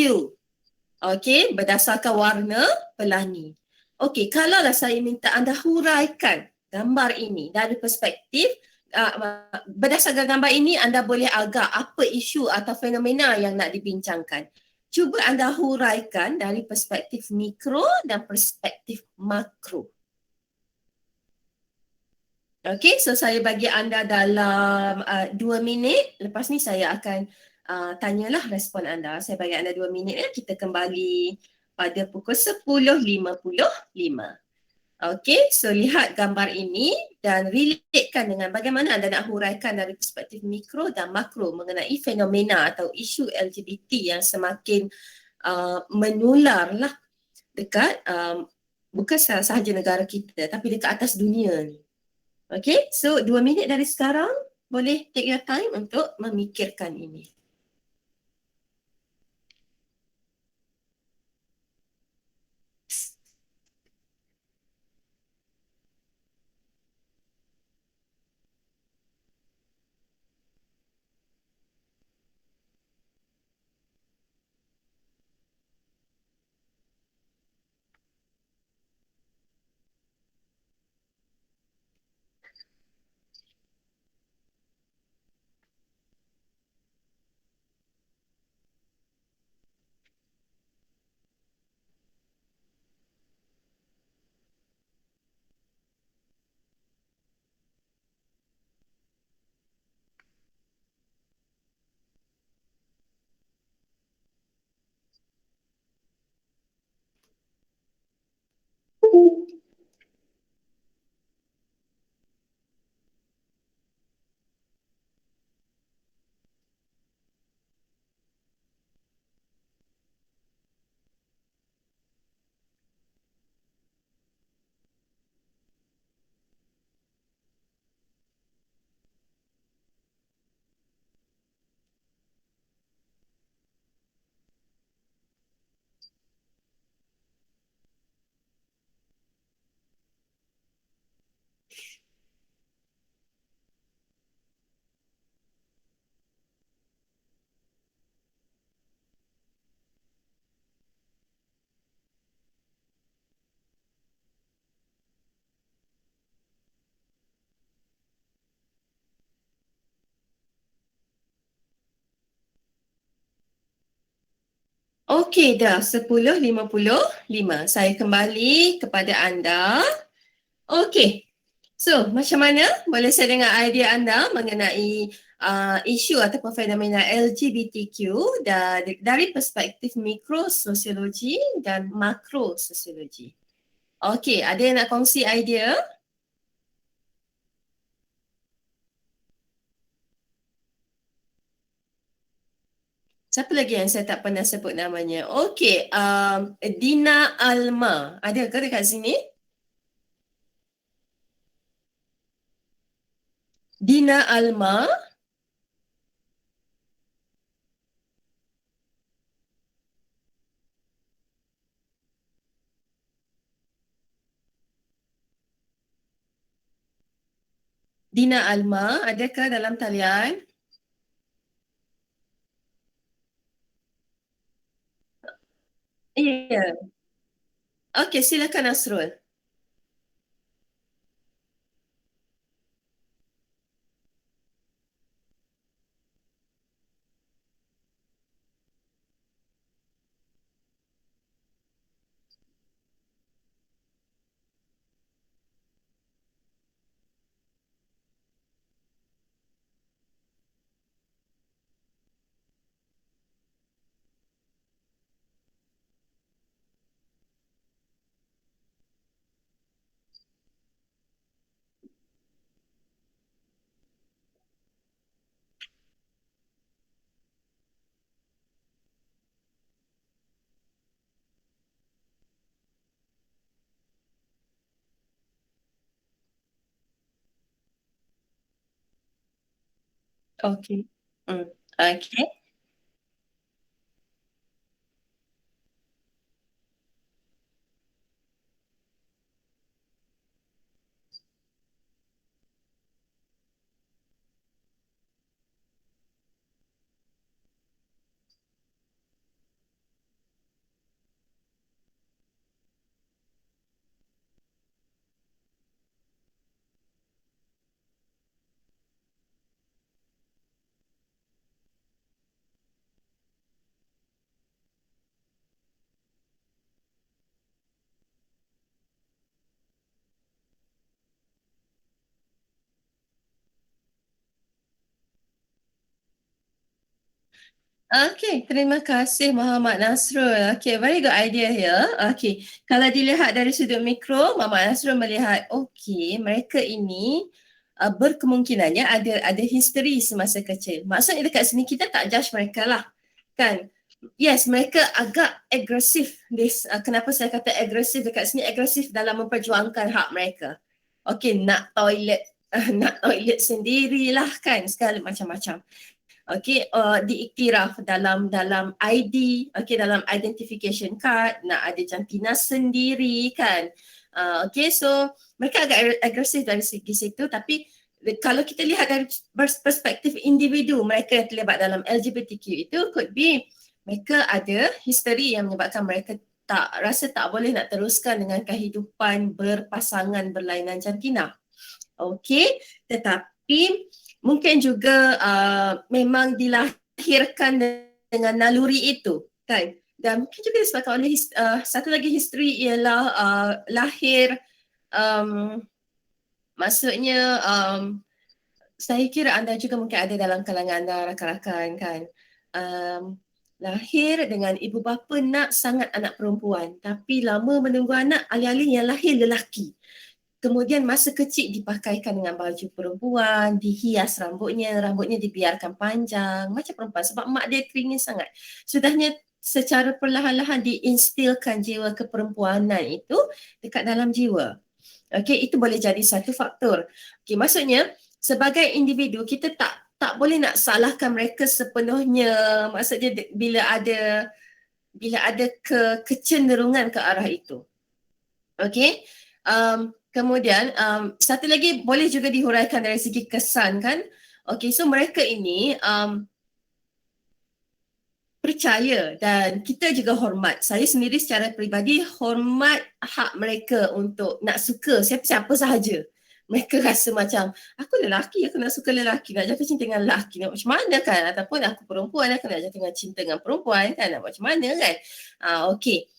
Okey, berdasarkan warna pelangi. Okey, kalaulah saya minta anda huraikan gambar ini dari perspektif berdasarkan gambar ini anda boleh agak apa isu atau fenomena yang nak dibincangkan. Cuba anda huraikan dari perspektif mikro dan perspektif makro. Okey, so saya bagi anda dalam 2 minit. Lepas ni saya akan tanyalah respon anda. Saya bagi anda 2 minit ya. Kita kembali pada pukul 10.55. Okey, so lihat gambar ini dan relatekan dengan bagaimana anda nak huraikan dari perspektif mikro dan makro mengenai fenomena atau isu LGBT yang semakin menular lah dekat bukan sahaja negara kita tapi dekat atas dunia ni. Okey, so 2 minit dari sekarang boleh take your time untuk memikirkan ini. Okey dah 10.55. Saya kembali kepada anda. Okey. So, macam mana? Boleh saya dengar idea anda mengenai isu ataupun fenomena LGBTQ dari perspektif mikro sosiologi dan makro sosiologi. Okey, ada yang nak kongsi idea? Siapa lagi yang saya tak pernah sebut namanya? Okey, Dina Alma. Ada ke dekat sini? Dina Alma. Dina Alma, adakah dalam talian? Ya. Okey, silakan Nasrul. Okey. Okey. Okay, terima kasih Muhammad Nasrul. Okay, very good idea here. Okay, kalau dilihat dari sudut mikro, Muhammad Nasrul melihat, okay, mereka ini berkemungkinannya ada history semasa kecil. Maksudnya dekat sini kita tak judge mereka lah, kan? Yes, mereka agak agresif. Kenapa saya kata agresif dekat sini? Agresif dalam memperjuangkan hak mereka. Okay, nak toilet, nak toilet sendirilah kan, segala macam-macam. Okey, diiktiraf dalam ID, okey, dalam identification card, nak ada jantina sendiri kan. Okey, so mereka agak agresif dari segi situ, tapi kalau kita lihat dari perspektif individu mereka yang terlibat dalam LGBTQ itu, could be mereka ada history yang menyebabkan mereka rasa tak boleh nak teruskan dengan kehidupan berpasangan berlainan jantina. Okey, tetapi mungkin juga memang dilahirkan dengan naluri itu, kan? Dan mungkin juga disebabkan oleh satu lagi history ialah lahir, maksudnya saya kira anda juga mungkin ada dalam kalangan anda rakan-rakan kan, lahir dengan ibu bapa nak sangat anak perempuan, tapi lama menunggu anak, alih-alih yang lahir lelaki. Kemudian masa kecil dipakaikan dengan baju perempuan, dihias rambutnya dibiarkan panjang macam perempuan sebab mak dia teringin sangat. Sudahnya secara perlahan-lahan diinstilkan jiwa keperempuanan itu dekat dalam jiwa. Okey, itu boleh jadi satu faktor. Okey, maksudnya sebagai individu kita tak boleh nak salahkan mereka sepenuhnya. Maksudnya bila ada kecenderungan ke arah itu. Okey. Kemudian satu lagi boleh juga dihuraikan dari segi kesan kan. Okey, so mereka ini percaya dan kita juga hormat. Saya sendiri secara peribadi hormat hak mereka untuk nak suka siapa-siapa sahaja. Mereka rasa macam aku lelaki, aku nak suka lelaki, nak jatuh cinta dengan lelaki, nak macam mana kan? Ataupun aku perempuan, aku nak jatuh cinta dengan perempuan kan? Nak macam mana kan? Okey.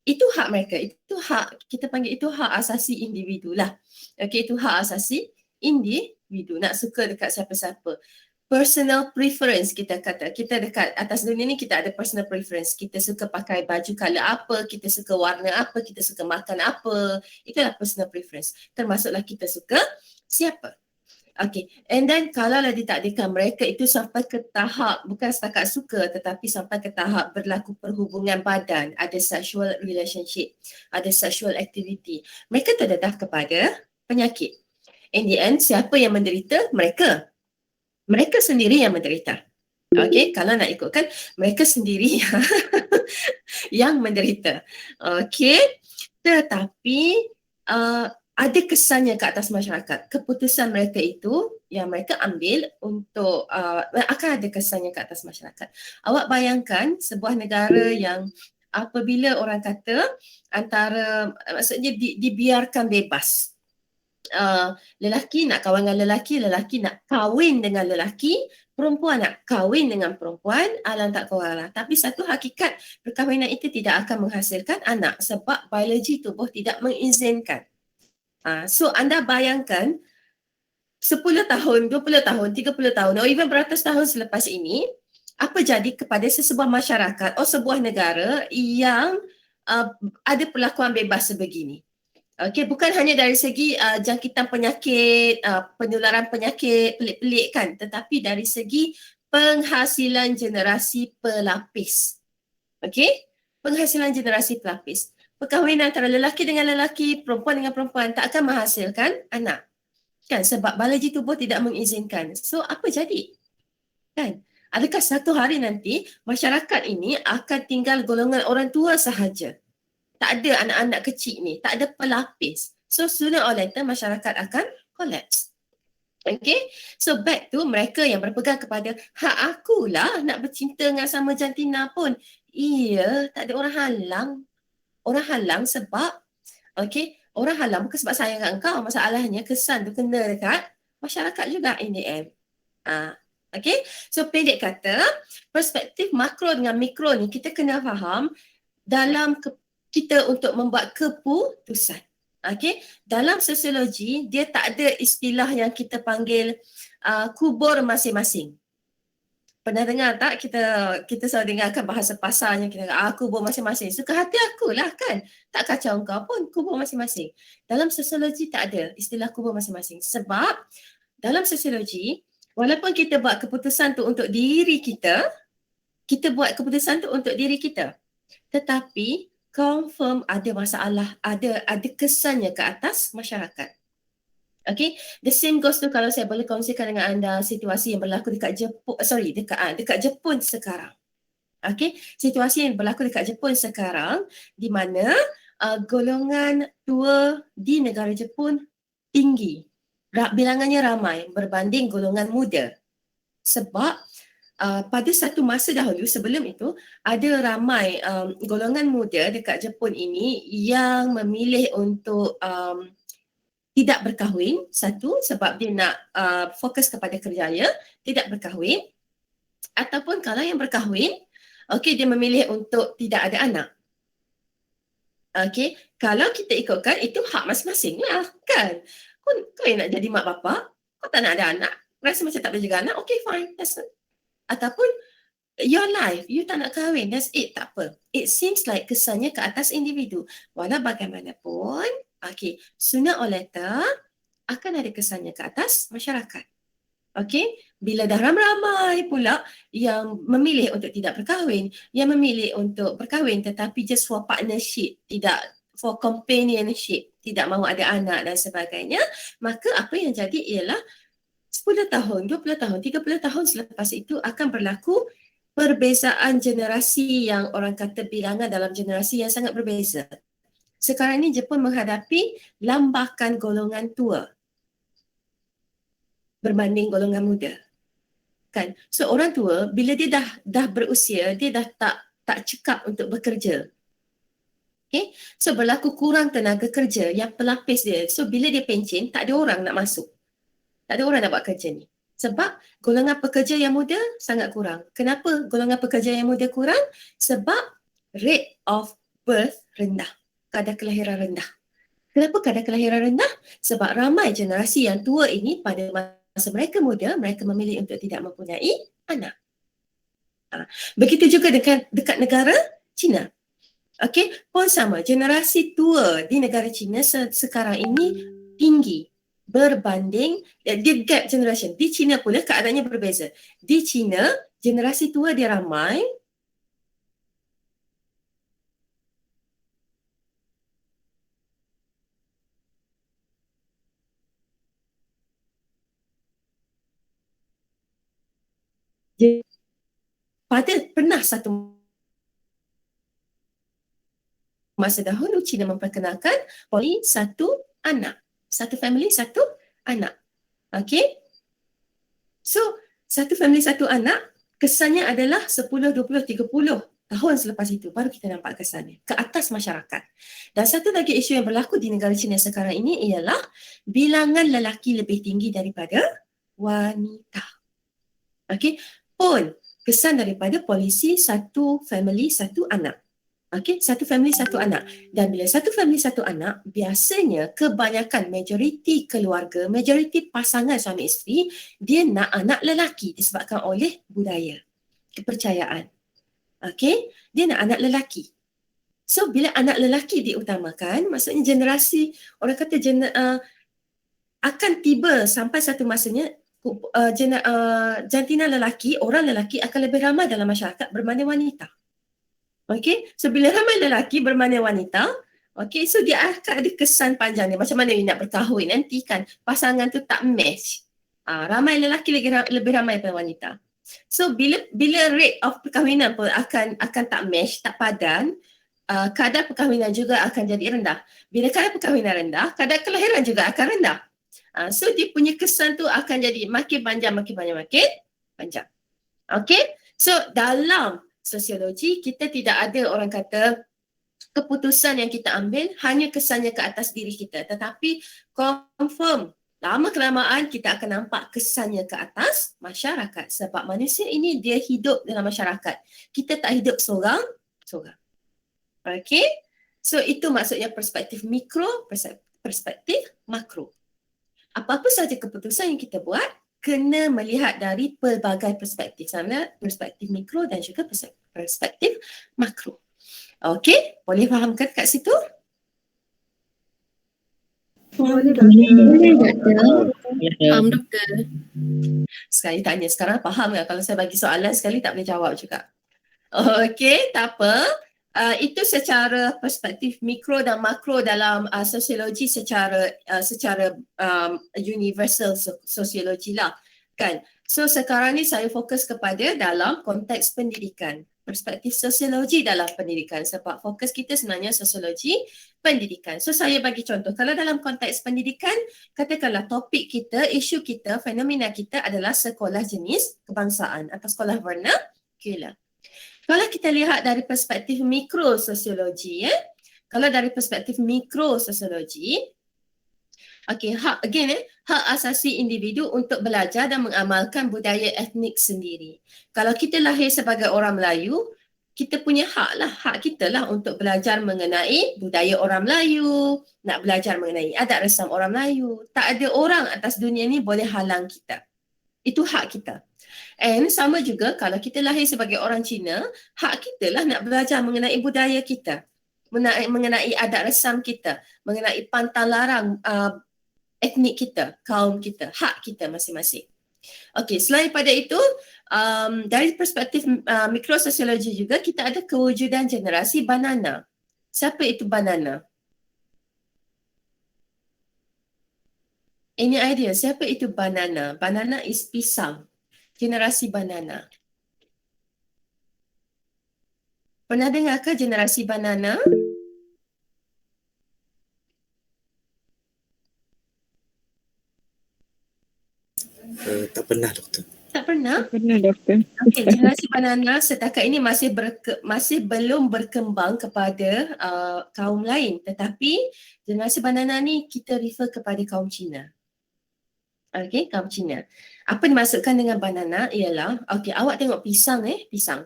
Itu hak mereka, itu hak, kita panggil itu hak asasi individu lah. Okey, itu hak asasi individu, nak suka dekat siapa-siapa. Personal preference kita kata, kita dekat atas dunia ni kita ada personal preference. Kita suka pakai baju color apa, kita suka warna apa, kita suka makan apa. Itulah personal preference. Termasuklah kita suka siapa. Okay, and then kalaulah ditakdirkan mereka itu sampai ke tahap bukan setakat suka tetapi sampai ke tahap berlaku perhubungan badan, ada sexual relationship, ada sexual activity, mereka terdedah kepada penyakit. In the end, siapa yang menderita? Mereka. Mereka sendiri yang menderita. Okay, kalau nak ikutkan, mereka sendiri yang menderita. Okay, tetapi ada kesannya ke atas masyarakat. Keputusan mereka itu yang mereka ambil untuk akan ada kesannya ke atas masyarakat. Awak bayangkan sebuah negara yang apabila orang kata antara maksudnya dibiarkan bebas. Lelaki nak kahwin dengan lelaki, lelaki nak kahwin dengan lelaki, perempuan nak kahwin dengan perempuan, alang tak kawalah. Tapi satu hakikat, perkahwinan itu tidak akan menghasilkan anak sebab biologi tubuh tidak mengizinkan. So anda bayangkan 10 tahun, 20 tahun, 30 tahun atau even beratus tahun selepas ini, apa jadi kepada sesebuah masyarakat atau sebuah negara yang ada perlakuan bebas sebegini. Okay, bukan hanya dari segi jangkitan penyakit, penularan penyakit pelik-pelik kan, tetapi dari segi penghasilan generasi pelapis. Okay, penghasilan generasi pelapis. Perkahwinan antara lelaki dengan lelaki, perempuan dengan perempuan tak akan menghasilkan anak. Kan sebab biologi tubuh tidak mengizinkan. So apa jadi? Kan? Adakah satu hari nanti masyarakat ini akan tinggal golongan orang tua sahaja? Tak ada anak-anak kecil ni, tak ada pelapis. So sooner or later masyarakat akan collapse. Okay, so back to mereka yang berpegang kepada hak akulah nak bercinta dengan sama jantina pun. Iya, tak ada orang halang. Orang halang sebab, okay, orang halang bukan sebab sayang kat engkau. Masalahnya kesan tu kena dekat masyarakat juga in the end. Okay, so pendek kata, perspektif makro dengan mikro ni kita kena faham dalam kita untuk membuat keputusan. Okay, dalam sosiologi dia tak ada istilah yang kita panggil kubur masing-masing. Pernah dengar tak kita selalu dengarkan bahasa pasarnya, kita kata kubur masing-masing. Suka hati akulah kan. Tak kacau engkau pun, kubur masing-masing. Dalam sosiologi tak ada istilah kubur masing-masing. Sebab dalam sosiologi, walaupun kita buat keputusan tu untuk diri kita buat keputusan tu untuk diri kita. Tetapi confirm ada masalah, ada kesannya ke atas masyarakat. Okay, the same goes to kalau saya boleh kongsikan dengan anda situasi yang berlaku dekat Jepun, dekat Jepun sekarang. Okay, situasi yang berlaku dekat Jepun sekarang di mana golongan tua di negara Jepun tinggi. Bilangannya ramai berbanding golongan muda. Sebab pada satu masa dahulu sebelum itu ada ramai golongan muda dekat Jepun ini yang memilih untuk tidak berkahwin. Satu, sebab dia nak fokus kepada kerjanya, tidak berkahwin. Ataupun kalau yang berkahwin, okay, dia memilih untuk tidak ada anak. Okay, kalau kita ikutkan itu hak masing-masing lah kan. Kau yang nak jadi mak bapak, kau tak nak ada anak, rasa macam tak boleh jaga anak, okay fine, that's it. Ataupun your life, you tak nak kahwin, that's it, tak apa. It seems like kesannya ke atas individu. Walau bagaimanapun, okay, sooner or later akan ada kesannya ke atas masyarakat. Okay, bila dah ramai-ramai pula yang memilih untuk tidak berkahwin, yang memilih untuk berkahwin tetapi just for partnership, tidak for companionship, tidak mahu ada anak dan sebagainya, maka apa yang jadi ialah 10 tahun, 20 tahun, 30 tahun selepas itu akan berlaku perbezaan generasi yang orang kata bilangan dalam generasi yang sangat berbeza. Sekarang ini Jepun menghadapi lambakan golongan tua berbanding golongan muda. Kan? So orang tua bila dia dah berusia, dia dah tak cekap untuk bekerja. Okay? So berlaku kurang tenaga kerja yang pelapis dia. So bila dia pencen, tak ada orang nak masuk. Tak ada orang nak buat kerja ni. Sebab golongan pekerja yang muda sangat kurang. Kenapa golongan pekerja yang muda kurang? Sebab rate of birth rendah. Kadar kelahiran rendah. Kenapa kadar kelahiran rendah? Sebab ramai generasi yang tua ini pada masa mereka muda, mereka memilih untuk tidak mempunyai anak. Begitu juga dekat negara China. Okey, pun sama. Generasi tua di negara China sekarang ini tinggi berbanding di gap generation. Di China pula keadaannya berbeza. Di China, generasi tua dia ramai. Pada pernah satu masa dahulu China memperkenalkan poli satu anak. Satu family, satu anak. Okay? So, satu family, satu anak, kesannya adalah 10, 20, 30 tahun selepas itu baru kita nampak kesannya ke atas masyarakat. Dan satu lagi isu yang berlaku di negara China sekarang ini ialah bilangan lelaki lebih tinggi daripada wanita. Okay? Pun, kesan daripada polisi satu family, satu anak. Okey, satu family satu anak. Dan bila satu family satu anak, biasanya kebanyakan majoriti keluarga, majoriti pasangan suami isteri, dia nak anak lelaki disebabkan oleh budaya, kepercayaan. Okey, dia nak anak lelaki. So bila anak lelaki diutamakan, maksudnya generasi, orang kata akan tiba sampai satu masanya jantina lelaki, orang lelaki akan lebih ramai dalam masyarakat berbanding wanita. Okay, so bila ramai lelaki bermakna wanita, okay, so dia akan ada kesan panjang ni. Macam mana dia nak berkahwin nanti kan pasangan tu tak match. Ramai lelaki lebih ramai daripada wanita. So bila rate of perkahwinan pun akan tak match, tak padan, kadar perkahwinan juga akan jadi rendah. Bila kadar perkahwinan rendah, kadar kelahiran juga akan rendah. So dia punya kesan tu akan jadi makin panjang. Okay, so dalam sosiologi kita tidak ada orang kata keputusan yang kita ambil hanya kesannya ke atas diri kita, tetapi confirm lama kelamaan kita akan nampak kesannya ke atas masyarakat, sebab manusia ini dia hidup dalam masyarakat. Kita tak hidup seorang. Okay, so itu maksudnya perspektif mikro, perspektif makro. Apa-apa sahaja keputusan yang kita buat kena melihat dari pelbagai perspektif, sama perspektif mikro dan juga perspektif makro. Okey, boleh faham ke kat situ? Boleh Doktor. Faham doktor? Sekali tanya, sekarang faham tak? Kalau saya bagi soalan sekali tak boleh jawab juga. Okey, tak apa. Itu secara perspektif mikro dan makro dalam sosiologi secara universal sosiologi lah kan. So sekarang ni saya fokus kepada dalam konteks pendidikan, perspektif sosiologi dalam pendidikan, sebab fokus kita sebenarnya sosiologi pendidikan. So saya bagi contoh, kalau dalam konteks pendidikan, katakanlah topik kita, isu kita, fenomena kita adalah sekolah jenis kebangsaan atau sekolah vernacular. Kalau kita lihat dari perspektif mikrososiologi, kalau dari perspektif mikrososiologi, hak asasi individu untuk belajar dan mengamalkan budaya etnik sendiri. Kalau kita lahir sebagai orang Melayu, kita punya hak kita lah untuk belajar mengenai budaya orang Melayu, nak belajar mengenai adat resam orang Melayu. Tak ada orang atas dunia ni boleh halang kita. Itu hak kita. And sama juga kalau kita lahir sebagai orang Cina, hak kita lah nak belajar mengenai budaya kita, mengenai adat resam kita, mengenai pantang larang etnik kita, kaum kita, hak kita masing-masing. Okey, selain pada itu, dari perspektif mikrososiologi juga kita ada kewujudan generasi banana. Siapa itu banana? Any idea siapa itu banana? Banana is pisang. Generasi banana. Pernah dengar ke generasi banana? Tak pernah doktor. Tak pernah? Pernah doktor. Okey, generasi banana setakat ini masih belum berkembang kepada kaum lain, tetapi generasi banana ni kita refer kepada kaum Cina. Okey, kaum Cina. Apa dimaksudkan dengan banana ialah, okey, awak tengok pisang pisang.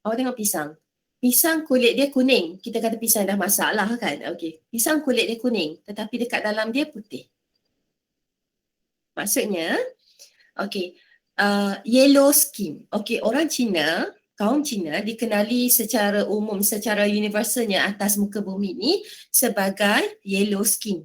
Awak tengok pisang. Pisang kulit dia kuning. Kita kata pisang dah masak lah kan. Okey, pisang kulit dia kuning tetapi dekat dalam dia putih. Maksudnya, okey, yellow skin. Okey, orang Cina, kaum Cina dikenali secara umum, secara universalnya atas muka bumi ni sebagai yellow skin.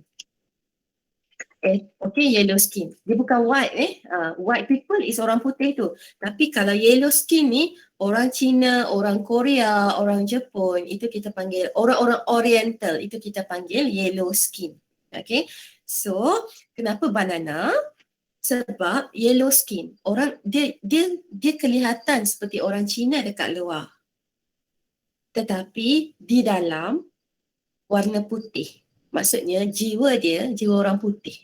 Okay, yellow skin. Dia bukan white white people is orang putih tu. Tapi kalau yellow skin ni, orang Cina, orang Korea, orang Jepun, itu kita panggil, orang-orang Oriental, itu kita panggil yellow skin. Okay, so kenapa banana? Sebab yellow skin, orang dia kelihatan seperti orang Cina dekat luar. Tetapi di dalam warna putih. Maksudnya jiwa orang putih.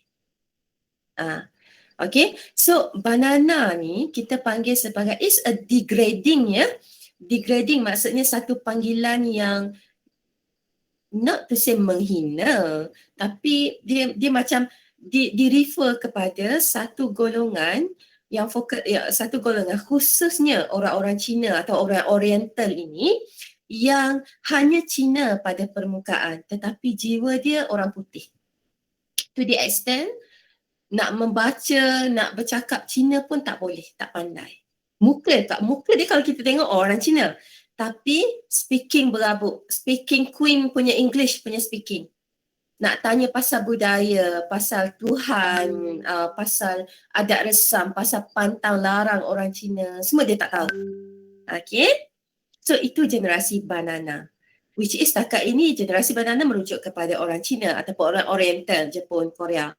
Okay, so banana ni kita panggil sebagai is a degrading Degrading maksudnya satu panggilan yang not to say menghina, tapi dia macam di refer kepada satu golongan yang fokus, satu golongan khususnya orang-orang Cina atau orang Oriental ini yang hanya Cina pada permukaan tetapi jiwa dia orang putih. To the extent nak membaca, nak bercakap Cina pun tak boleh, tak pandai. Muka dia kalau kita tengok orang Cina, tapi speaking berabuk, speaking Queen punya English punya speaking. Nak tanya pasal budaya, pasal Tuhan, pasal adat resam, pasal pantang larang orang Cina, semua dia tak tahu. Okay, so itu generasi banana. Which is setakat ini generasi banana merujuk kepada orang Cina ataupun orang Oriental, Jepun, Korea.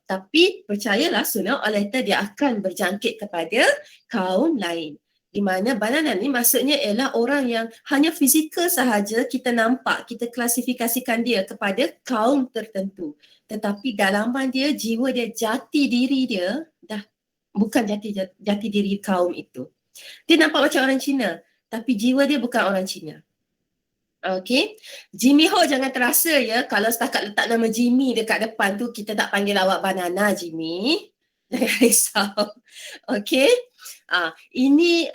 Tapi percayalah sooner or later dia akan berjangkit kepada kaum lain. Di mana banana ni maksudnya ialah orang yang hanya fizikal sahaja kita nampak, kita klasifikasikan dia kepada kaum tertentu. Tetapi dalaman dia, jiwa dia, jati diri dia dah bukan jati diri kaum itu. Dia nampak macam orang Cina, tapi jiwa dia bukan orang Cina. Okay. Jimmy Ho jangan terasa ya kalau setakat letak nama Jimmy dekat depan tu kita tak panggil awak banana Jimmy. Jangan risau. Okay. Ini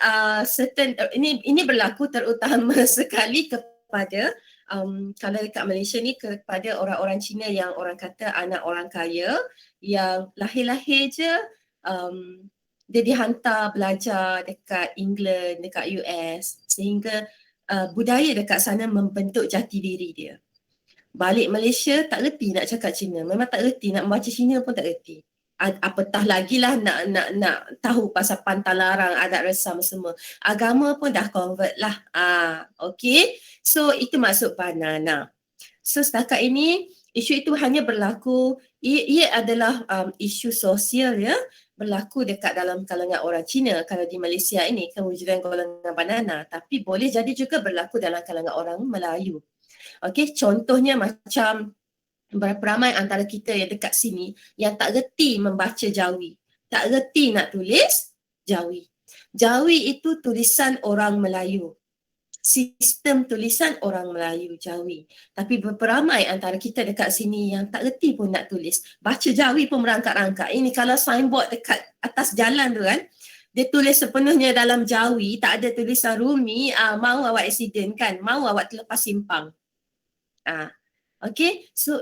ini berlaku terutama sekali kepada kalau dekat Malaysia ni kepada orang-orang Cina yang orang kata anak orang kaya yang lahir-lahir je dia dihantar belajar dekat England, dekat US sehingga budaya dekat sana membentuk jati diri dia. Balik Malaysia tak reti nak cakap Cina, memang tak reti, nak membaca Cina pun tak reti. Apatah lagi lah nak tahu pasal pantalarang, adat resam semua. Agama pun dah convert lah. Okay. So itu maksud banana. So setakat ini isu itu hanya berlaku, ia adalah isu sosial ya, berlaku dekat dalam kalangan orang Cina kalau di Malaysia ini kewujudan golongan banana, tapi boleh jadi juga berlaku dalam kalangan orang Melayu. Okey, contohnya macam berapa ramai antara kita yang dekat sini yang tak reti membaca Jawi, tak reti nak tulis Jawi. Jawi itu tulisan orang Melayu. Sistem tulisan orang Melayu Jawi. Tapi berapa ramai antara kita dekat sini yang tak reti pun nak tulis. Baca Jawi pun merangkak-rangkak. Ini kalau signboard dekat atas jalan tu kan, dia tulis sepenuhnya dalam Jawi, tak ada tulisan Rumi, mau awak accident kan, mau awak terlepas simpang. Okay, so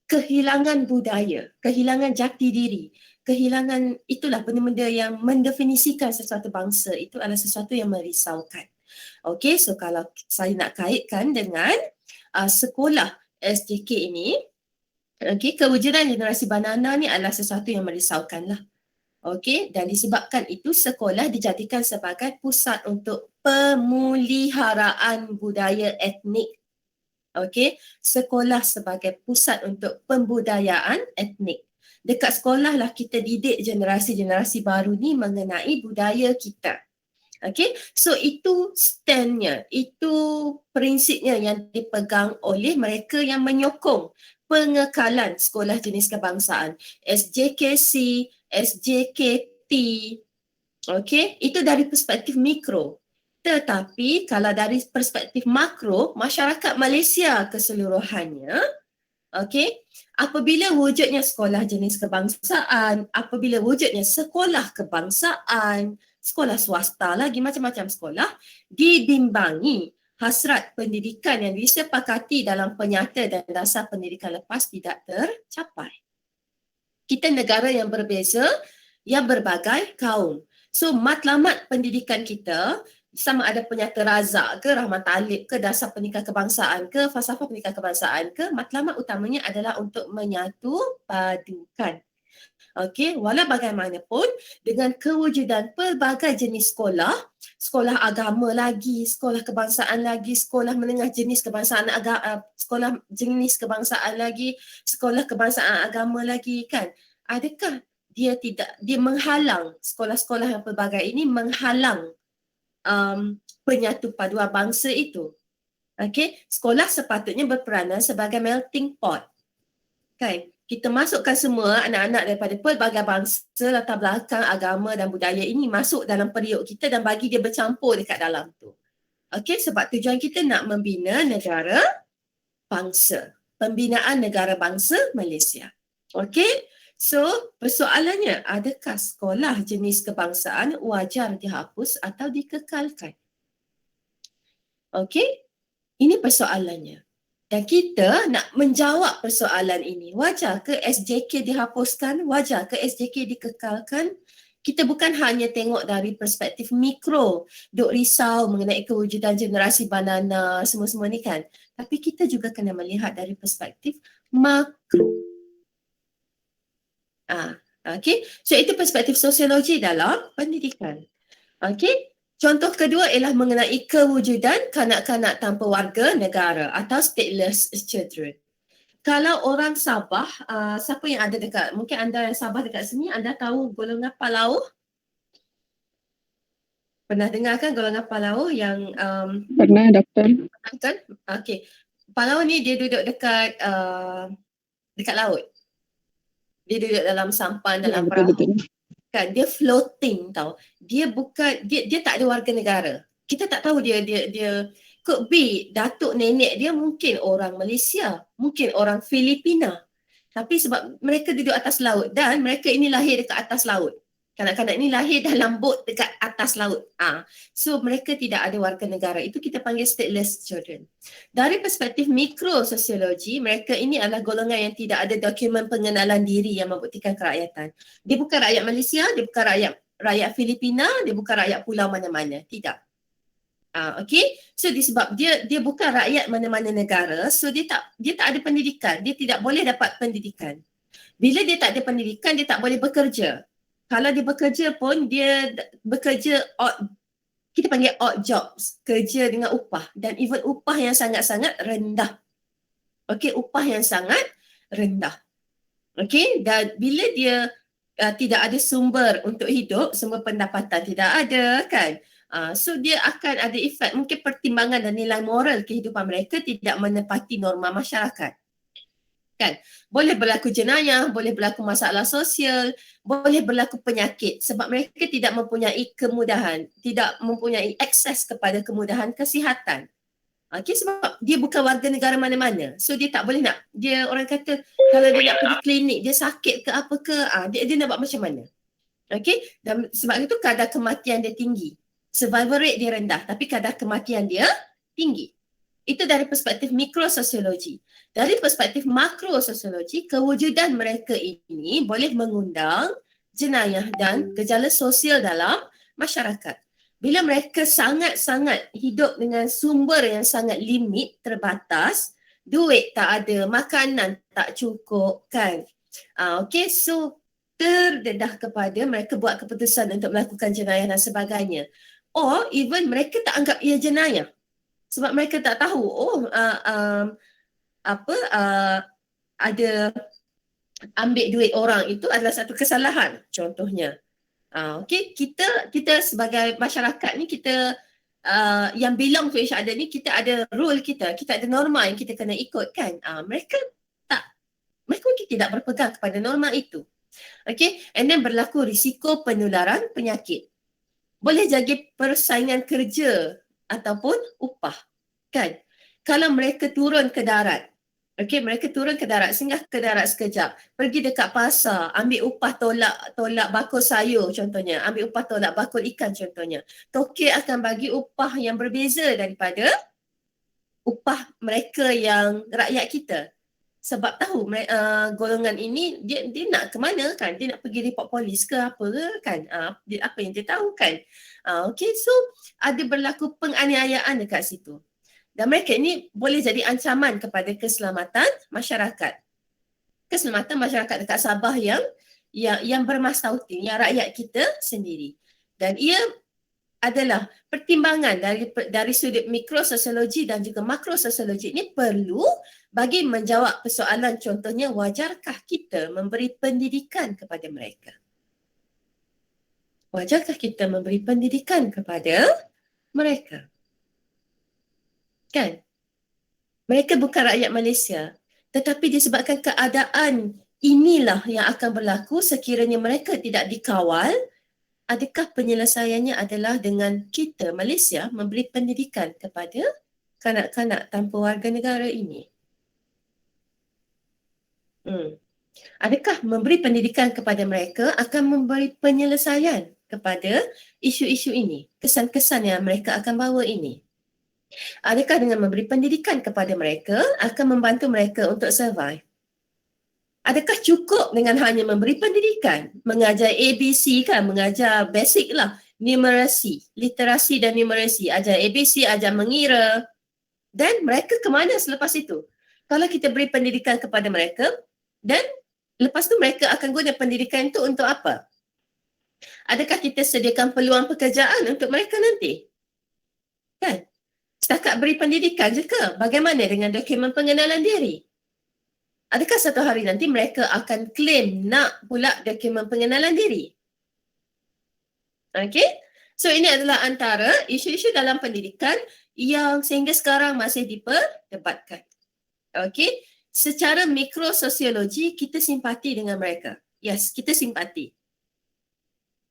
kehilangan budaya, kehilangan jati diri, kehilangan itulah benda-benda yang mendefinisikan sesuatu bangsa itu adalah sesuatu yang merisaukan. Okay, so kalau saya nak kaitkan dengan sekolah SJK ini, okay, kewujudan generasi banana ni adalah sesuatu yang merisaukan lah. Okay, dan disebabkan itu sekolah dijadikan sebagai pusat untuk pemuliharaan budaya etnik. Okay, sekolah sebagai pusat untuk pembudayaan etnik. Dekat sekolah lah kita didik generasi-generasi baru ni mengenai budaya kita. Okay, so itu standnya, itu prinsipnya yang dipegang oleh mereka yang menyokong pengekalan sekolah jenis kebangsaan. SJKC, SJKT, okay, itu dari perspektif mikro. Tetapi kalau dari perspektif makro, masyarakat Malaysia keseluruhannya, okay, apabila wujudnya sekolah jenis kebangsaan, apabila wujudnya sekolah kebangsaan, sekolah swasta lagi, macam-macam sekolah, dibimbangi hasrat pendidikan yang disepakati dalam penyata dan dasar pendidikan lepas tidak tercapai. Kita negara yang berbeza, yang berbagai kaum. So matlamat pendidikan kita, sama ada penyata razak ke, Rahman Talib ke, dasar pendidikan kebangsaan ke, falsafah pendidikan kebangsaan ke, matlamat utamanya adalah untuk menyatu padukan. Okey, walau bagaimanapun dengan kewujudan pelbagai jenis sekolah, sekolah agama lagi, sekolah kebangsaan lagi, sekolah menengah jenis kebangsaan sekolah jenis kebangsaan lagi, sekolah kebangsaan agama lagi kan. Adakah dia menghalang sekolah-sekolah yang pelbagai ini menghalang penyatu paduan bangsa itu? Okey, sekolah sepatutnya berperanan sebagai melting pot. Kan? Kita masukkan semua anak-anak daripada pelbagai bangsa, latar belakang, agama dan budaya ini masuk dalam periuk kita dan bagi dia bercampur dekat dalam tu. Okey, sebab tujuan kita nak membina negara bangsa. Pembinaan negara bangsa Malaysia. Okey, so persoalannya, adakah sekolah jenis kebangsaan wajar dihapus atau dikekalkan? Okey, ini persoalannya. Dan kita nak menjawab persoalan ini. Wajar ke SJK dihapuskan? Wajar ke SJK dikekalkan? Kita bukan hanya tengok dari perspektif mikro, duk risau mengenai kewujudan generasi banana, semua-semua ni kan. Tapi kita juga kena melihat dari perspektif makro. Okay. So itu perspektif sosiologi dalam pendidikan. Okay. Contoh kedua ialah mengenai kewujudan kanak-kanak tanpa warga negara atau stateless children. Kalau orang Sabah, siapa yang ada dekat, mungkin anda yang Sabah dekat sini, anda tahu golongan Palau? Pernah dengar kan golongan Palau yang Pernah doktor. kan? Okey. Palau ni dia duduk dekat dekat laut. Dia duduk dalam sampan, Ya, dalam perahu. betul-betul. Kan dia floating tau. Dia bukan dia tak ada warga negara. Kita tak tahu dia could be datuk nenek dia mungkin orang Malaysia, mungkin orang Filipina. Tapi sebab mereka duduk atas laut dan mereka ini lahir dekat atas laut. Kanak-kanak ni lahir dalam bot dekat atas laut. So mereka tidak ada warga negara. Itu kita panggil stateless children. Dari perspektif mikrososiologi, mereka ini adalah golongan yang tidak ada dokumen pengenalan diri yang membuktikan kerakyatan. Dia bukan rakyat Malaysia, dia bukan rakyat Filipina, dia bukan rakyat pulau mana-mana. Tidak. Okay. So disebab dia bukan rakyat mana-mana negara, so dia tak ada pendidikan. Dia tidak boleh dapat pendidikan. Bila dia tak ada pendidikan, dia tak boleh bekerja. Kalau dia bekerja pun, dia bekerja kita panggil odd jobs, kerja dengan upah, dan even upah yang sangat-sangat rendah. Okey, upah yang sangat rendah. Okey, dan bila dia tidak ada sumber untuk hidup, sumber pendapatan tidak ada kan. So dia akan ada efek, mungkin pertimbangan dan nilai moral kehidupan mereka tidak menepati norma masyarakat. Kan? Boleh berlaku jenayah, boleh berlaku masalah sosial, boleh berlaku penyakit sebab mereka tidak mempunyai kemudahan, tidak mempunyai akses kepada kemudahan kesihatan. Okay, sebab dia bukan warga negara mana-mana. So dia tak boleh dia orang kata kalau dia nak pergi klinik, dia sakit ke apa ke, dia nak buat macam mana. Okay, dan sebab itu kadar kematian dia tinggi. Survival rate dia rendah tapi kadar kematian dia tinggi. Itu dari perspektif mikrososiologi. Dari perspektif makrososiologi, kewujudan mereka ini boleh mengundang jenayah dan gejala sosial dalam masyarakat. Bila mereka sangat-sangat hidup dengan sumber yang sangat limit, terbatas, duit tak ada, makanan tak cukup kan. Okay, so terdedah kepada mereka buat keputusan untuk melakukan jenayah dan sebagainya. Or even mereka tak anggap ia jenayah. Sebab mereka tak tahu, ada ambil duit orang itu adalah satu kesalahan contohnya. Okay, kita sebagai masyarakat ni kita yang belong to each other ni kita ada rule kita ada norma yang kita kena ikut kan. Mereka mungkin tidak berpegang kepada norma itu. Okay, and then berlaku risiko penularan penyakit. Boleh jadi persaingan kerja ataupun upah kan. Kalau mereka turun ke darat, mereka turun ke darat, singgah ke darat sekejap, pergi dekat pasar, ambil upah tolak bakul sayur contohnya, ambil upah tolak bakul ikan contohnya. Tokek akan bagi upah yang berbeza daripada upah mereka yang rakyat kita. Sebab tahu golongan ini dia nak ke mana kan, dia nak pergi report polis ke apa ke kan, apa yang dia tahu kan. Okay, so ada berlaku penganiayaan dekat situ. Dan mereka ini boleh jadi ancaman kepada keselamatan masyarakat. Keselamatan masyarakat dekat Sabah yang bermastautin, yang rakyat kita sendiri. Dan ia adalah pertimbangan dari sudut mikrososiologi dan juga makrososiologi ini perlu bagi menjawab persoalan contohnya, wajarkah kita memberi pendidikan kepada mereka? Wajarkah kita memberi pendidikan kepada mereka? Kan? Mereka bukan rakyat Malaysia, tetapi disebabkan keadaan inilah yang akan berlaku sekiranya mereka tidak dikawal. Adakah penyelesaiannya adalah dengan kita Malaysia memberi pendidikan kepada kanak-kanak tanpa warga negara ini? Adakah memberi pendidikan kepada mereka akan memberi penyelesaian kepada isu-isu ini, kesan-kesan yang mereka akan bawa ini? Adakah dengan memberi pendidikan kepada mereka akan membantu mereka untuk survive? Adakah cukup dengan hanya memberi pendidikan, mengajar ABC kan, mengajar basic lah, numeracy, literasi dan numeracy, ajar ABC, ajar mengira, dan mereka ke mana selepas itu? Kalau kita beri pendidikan kepada mereka, dan lepas tu mereka akan guna pendidikan itu untuk apa? Adakah kita sediakan peluang pekerjaan untuk mereka nanti? Kan? Setakat beri pendidikan je ke? Bagaimana dengan dokumen pengenalan diri? Adakah satu hari nanti mereka akan claim nak pula dokumen pengenalan diri? Okay? So ini adalah antara isu-isu dalam pendidikan yang sehingga sekarang masih diperdebatkan. Okay? Secara mikrososiologi kita simpati dengan mereka. Yes, kita simpati.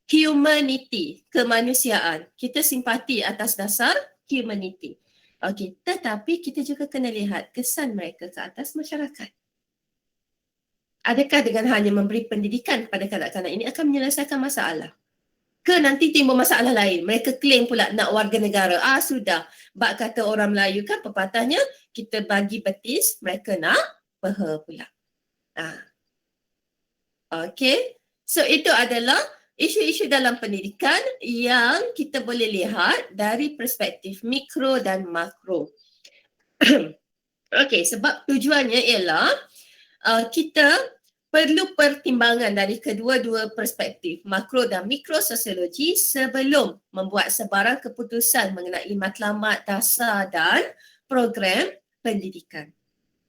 Humanity, kemanusiaan. Kita simpati atas dasar humanity. Okay, tetapi kita juga kena lihat kesan mereka ke atas masyarakat. Adakah dengan hanya memberi pendidikan kepada kanak-kanak ini akan menyelesaikan masalah? Ke nanti timbul masalah lain? Mereka claim pula nak warga negara. Sudah. Bak kata orang Melayu kan pepatahnya, kita bagi betis, mereka nak peha pula. Okay. So itu adalah isu-isu dalam pendidikan yang kita boleh lihat dari perspektif mikro dan makro. Okay, sebab tujuannya ialah kita perlu pertimbangan dari kedua-dua perspektif makro dan mikro sosiologi sebelum membuat sebarang keputusan mengenai matlamat dasar dan program pendidikan.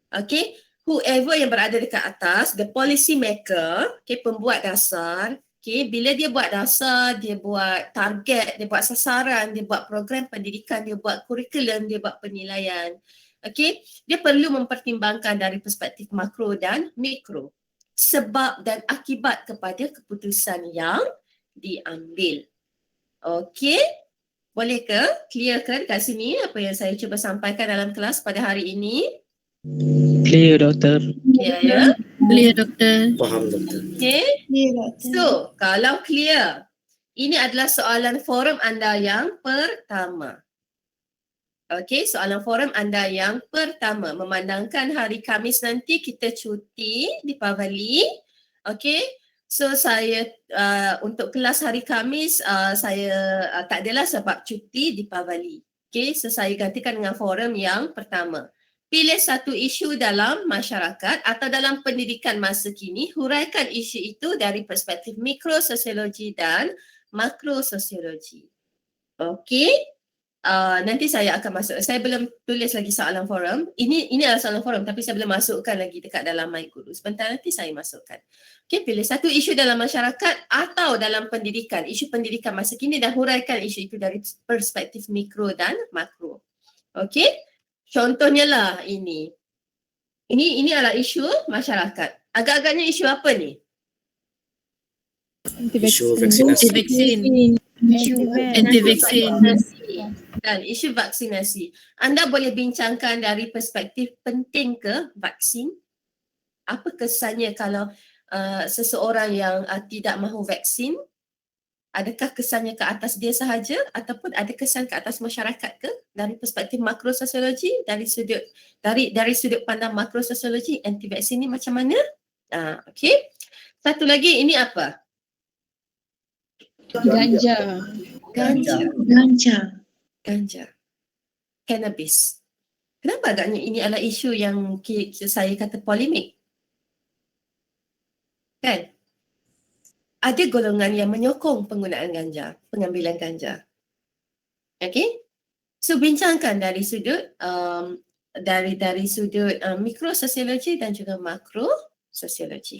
Okay, whoever yang berada dekat atas, the policy maker, okay, pembuat dasar, okay, bila dia buat dasar, dia buat target, dia buat sasaran, dia buat program pendidikan, dia buat kurikulum, dia buat penilaian. Okay, dia perlu mempertimbangkan dari perspektif makro dan mikro sebab dan akibat kepada keputusan yang diambil. Okay, boleh ke clear ke kat sini apa yang saya cuba sampaikan dalam kelas pada hari ini? Clear, Doktor. Clear ya? Clear, Doktor. Faham, Doktor. Okay, so kalau clear, ini adalah soalan forum anda yang pertama. Okey, soalan forum anda yang pertama. Memandangkan hari Khamis nanti kita cuti di Pavali. Okey, so saya untuk kelas hari Khamis saya tak adalah sebab cuti di Pavali. Okey, so saya gantikan dengan forum yang pertama. Pilih satu isu dalam masyarakat atau dalam pendidikan masa kini, huraikan isu itu dari perspektif mikrososiologi dan makrososiologi. Okey. Nanti saya akan masuk. Saya belum tulis lagi soalan forum. Ini adalah soalan forum tapi saya belum masukkan lagi dekat dalam My Guru. Sebentar nanti saya masukkan. Okey, pilih satu isu dalam masyarakat atau dalam pendidikan, isu pendidikan masa kini dan huraikan isu itu dari perspektif mikro dan makro. Okey? Contohnya lah ini. Ini adalah isu masyarakat. Agak-agaknya isu apa ni? Isu vaksinasi. Anti-vaksin. Dan isu vaksinasi. Anda boleh bincangkan dari perspektif penting ke vaksin? Apa kesannya kalau seseorang yang tidak mahu vaksin? Adakah kesannya ke atas dia sahaja ataupun ada kesan ke atas masyarakat ke? Dari perspektif makrososiologi, dari sudut pandang makrososiologi, anti vaksin ni macam mana? Okey. Satu lagi ini apa? Ganja. Cannabis. Kenapa agaknya ini adalah isu yang saya kata polemik? Kan? Ada golongan yang menyokong penggunaan ganja, pengambilan ganja. Okey? So bincangkan dari sudut dari sudut mikrososiologi dan juga makrososiologi.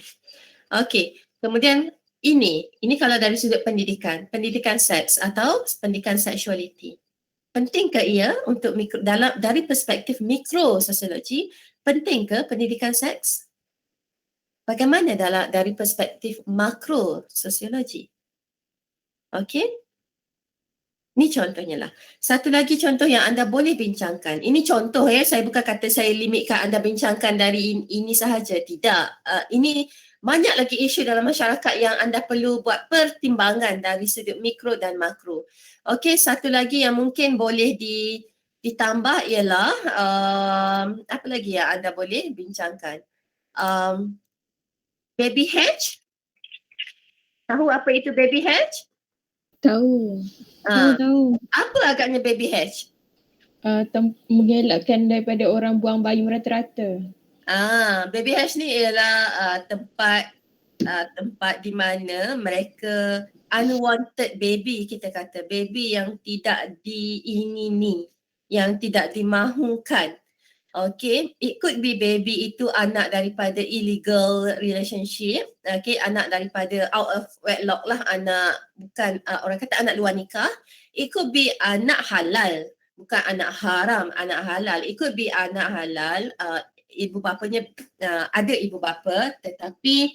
Okey, kemudian ini kalau dari sudut pendidikan seks atau pendidikan seksualiti. Penting ke ia untuk dari perspektif mikrososiologi, penting ke pendidikan seks? Bagaimana dari perspektif makrososiologi? Okey? Ini contohnya lah. Satu lagi contoh yang anda boleh bincangkan. Ini contoh ya, saya bukan kata saya limitkan anda bincangkan dari ini sahaja. Tidak. Ini banyak lagi isu dalam masyarakat yang anda perlu buat pertimbangan dari sudut mikro dan makro. Okey, satu lagi yang mungkin boleh ditambah ialah apa lagi yang anda boleh bincangkan? Baby hatch? Tahu apa itu baby hatch? Tahu. Tahu. Apa agaknya baby hatch? Mengelakkan daripada orang buang bayi rata-rata. Baby hatch ni ialah tempat di mana mereka unwanted baby, kita kata baby yang tidak diingini, yang tidak dimahukan. Okay, it could be baby itu anak daripada illegal relationship. Okay, anak daripada out of wedlock lah, anak bukan orang kata anak luar nikah. It could be anak halal, bukan anak haram, anak halal. It could be anak halal, ibu bapanya ada ibu bapa tetapi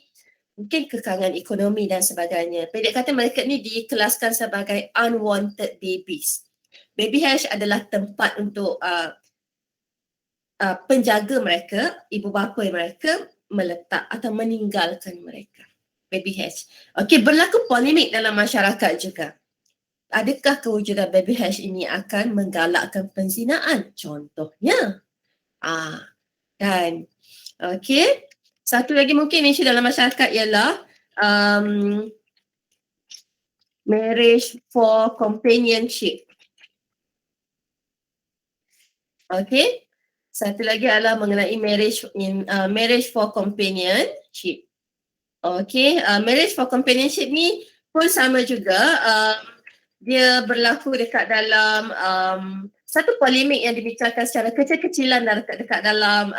mungkin kekangan ekonomi dan sebagainya. Pendek kata mereka ni dikelaskan sebagai unwanted babies. Baby hash adalah tempat untuk penjaga mereka, ibu bapa mereka meletak atau meninggalkan mereka. Baby hash. Okey, berlaku polemik dalam masyarakat juga. Adakah kewujudan baby hash ini akan menggalakkan penzinaan? Contohnya. Dan okey, satu lagi mungkin isu dalam masyarakat ialah marriage for companionship. Okey. Satu lagi adalah mengenai marriage for companionship. Okay, marriage for companionship ni pun sama juga. Dia berlaku dekat dalam satu polemik yang dibicarakan secara kecil-kecilan dekat dalam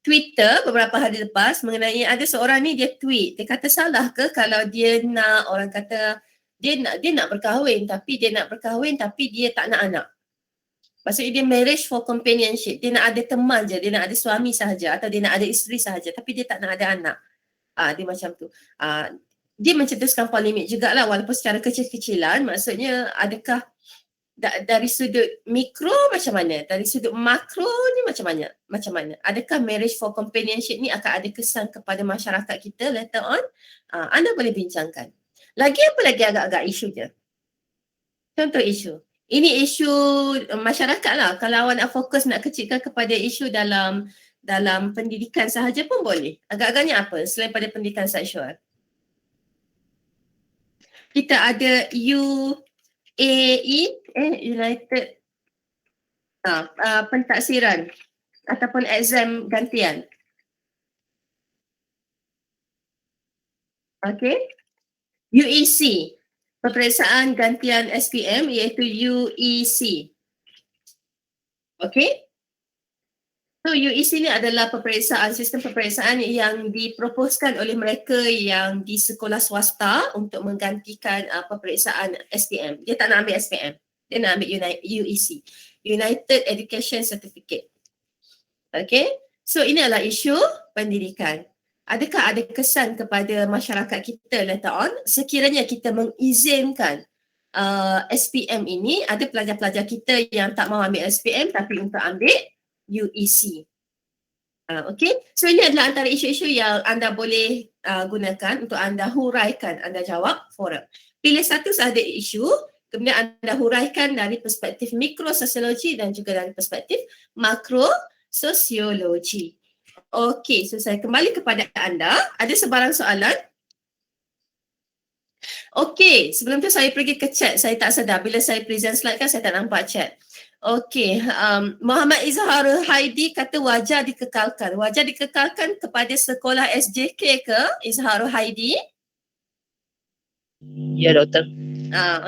Twitter beberapa hari lepas mengenai ada seorang ni dia tweet. Dia kata salah ke kalau dia nak, orang kata dia nak berkahwin tapi dia tak nak anak. Maksudnya dia marriage for companionship. Dia nak ada teman je, dia nak ada suami sahaja atau dia nak ada isteri sahaja tapi dia tak nak ada anak. Dia macam tu. Dia mencetuskan polemik jugalah walaupun secara kecil-kecilan. Maksudnya adakah dari sudut mikro macam mana? Dari sudut makro ni macam mana? Adakah marriage for companionship ni akan ada kesan kepada masyarakat kita later on? Anda boleh bincangkan. Lagi apa lagi agak-agak isu je? Contoh isu. Ini isu masyarakat lah. Kalau awak nak fokus nak kecilkan kepada isu dalam pendidikan sahaja pun boleh. Agak-agaknya apa selain pada pendidikan seksual? Kita ada UAE, United pentaksiran ataupun exam gantian. Okay. UEC. Peperiksaan gantian SPM iaitu UEC. Okay. So UEC ni adalah sistem peperiksaan yang diproposkan oleh mereka yang di sekolah swasta untuk menggantikan peperiksaan SPM. Dia tak nak ambil SPM. Dia nak ambil UEC. United Education Certificate. Okay. So ini adalah isu pendidikan. Adakah ada kesan kepada masyarakat kita later on sekiranya kita mengizinkan SPM ini, ada pelajar-pelajar kita yang tak mau ambil SPM tapi untuk ambil UEC. Okay, so ini adalah antara isu-isu yang anda boleh gunakan untuk anda huraikan, anda jawab forum. Pilih satu sahaja isu, kemudian anda huraikan dari perspektif mikrososiologi dan juga dari perspektif makrososiologi. Okey, so saya kembali kepada anda. Ada sebarang soalan? Okey, sebelum tu saya pergi ke chat. Saya tak sedar bila saya present slide kan saya tak nampak chat. Okey, Muhammad Izhar Haidi kata wajar dikekalkan. Wajar dikekalkan kepada sekolah SJK ke Izhar Haidi? Ya, doktor.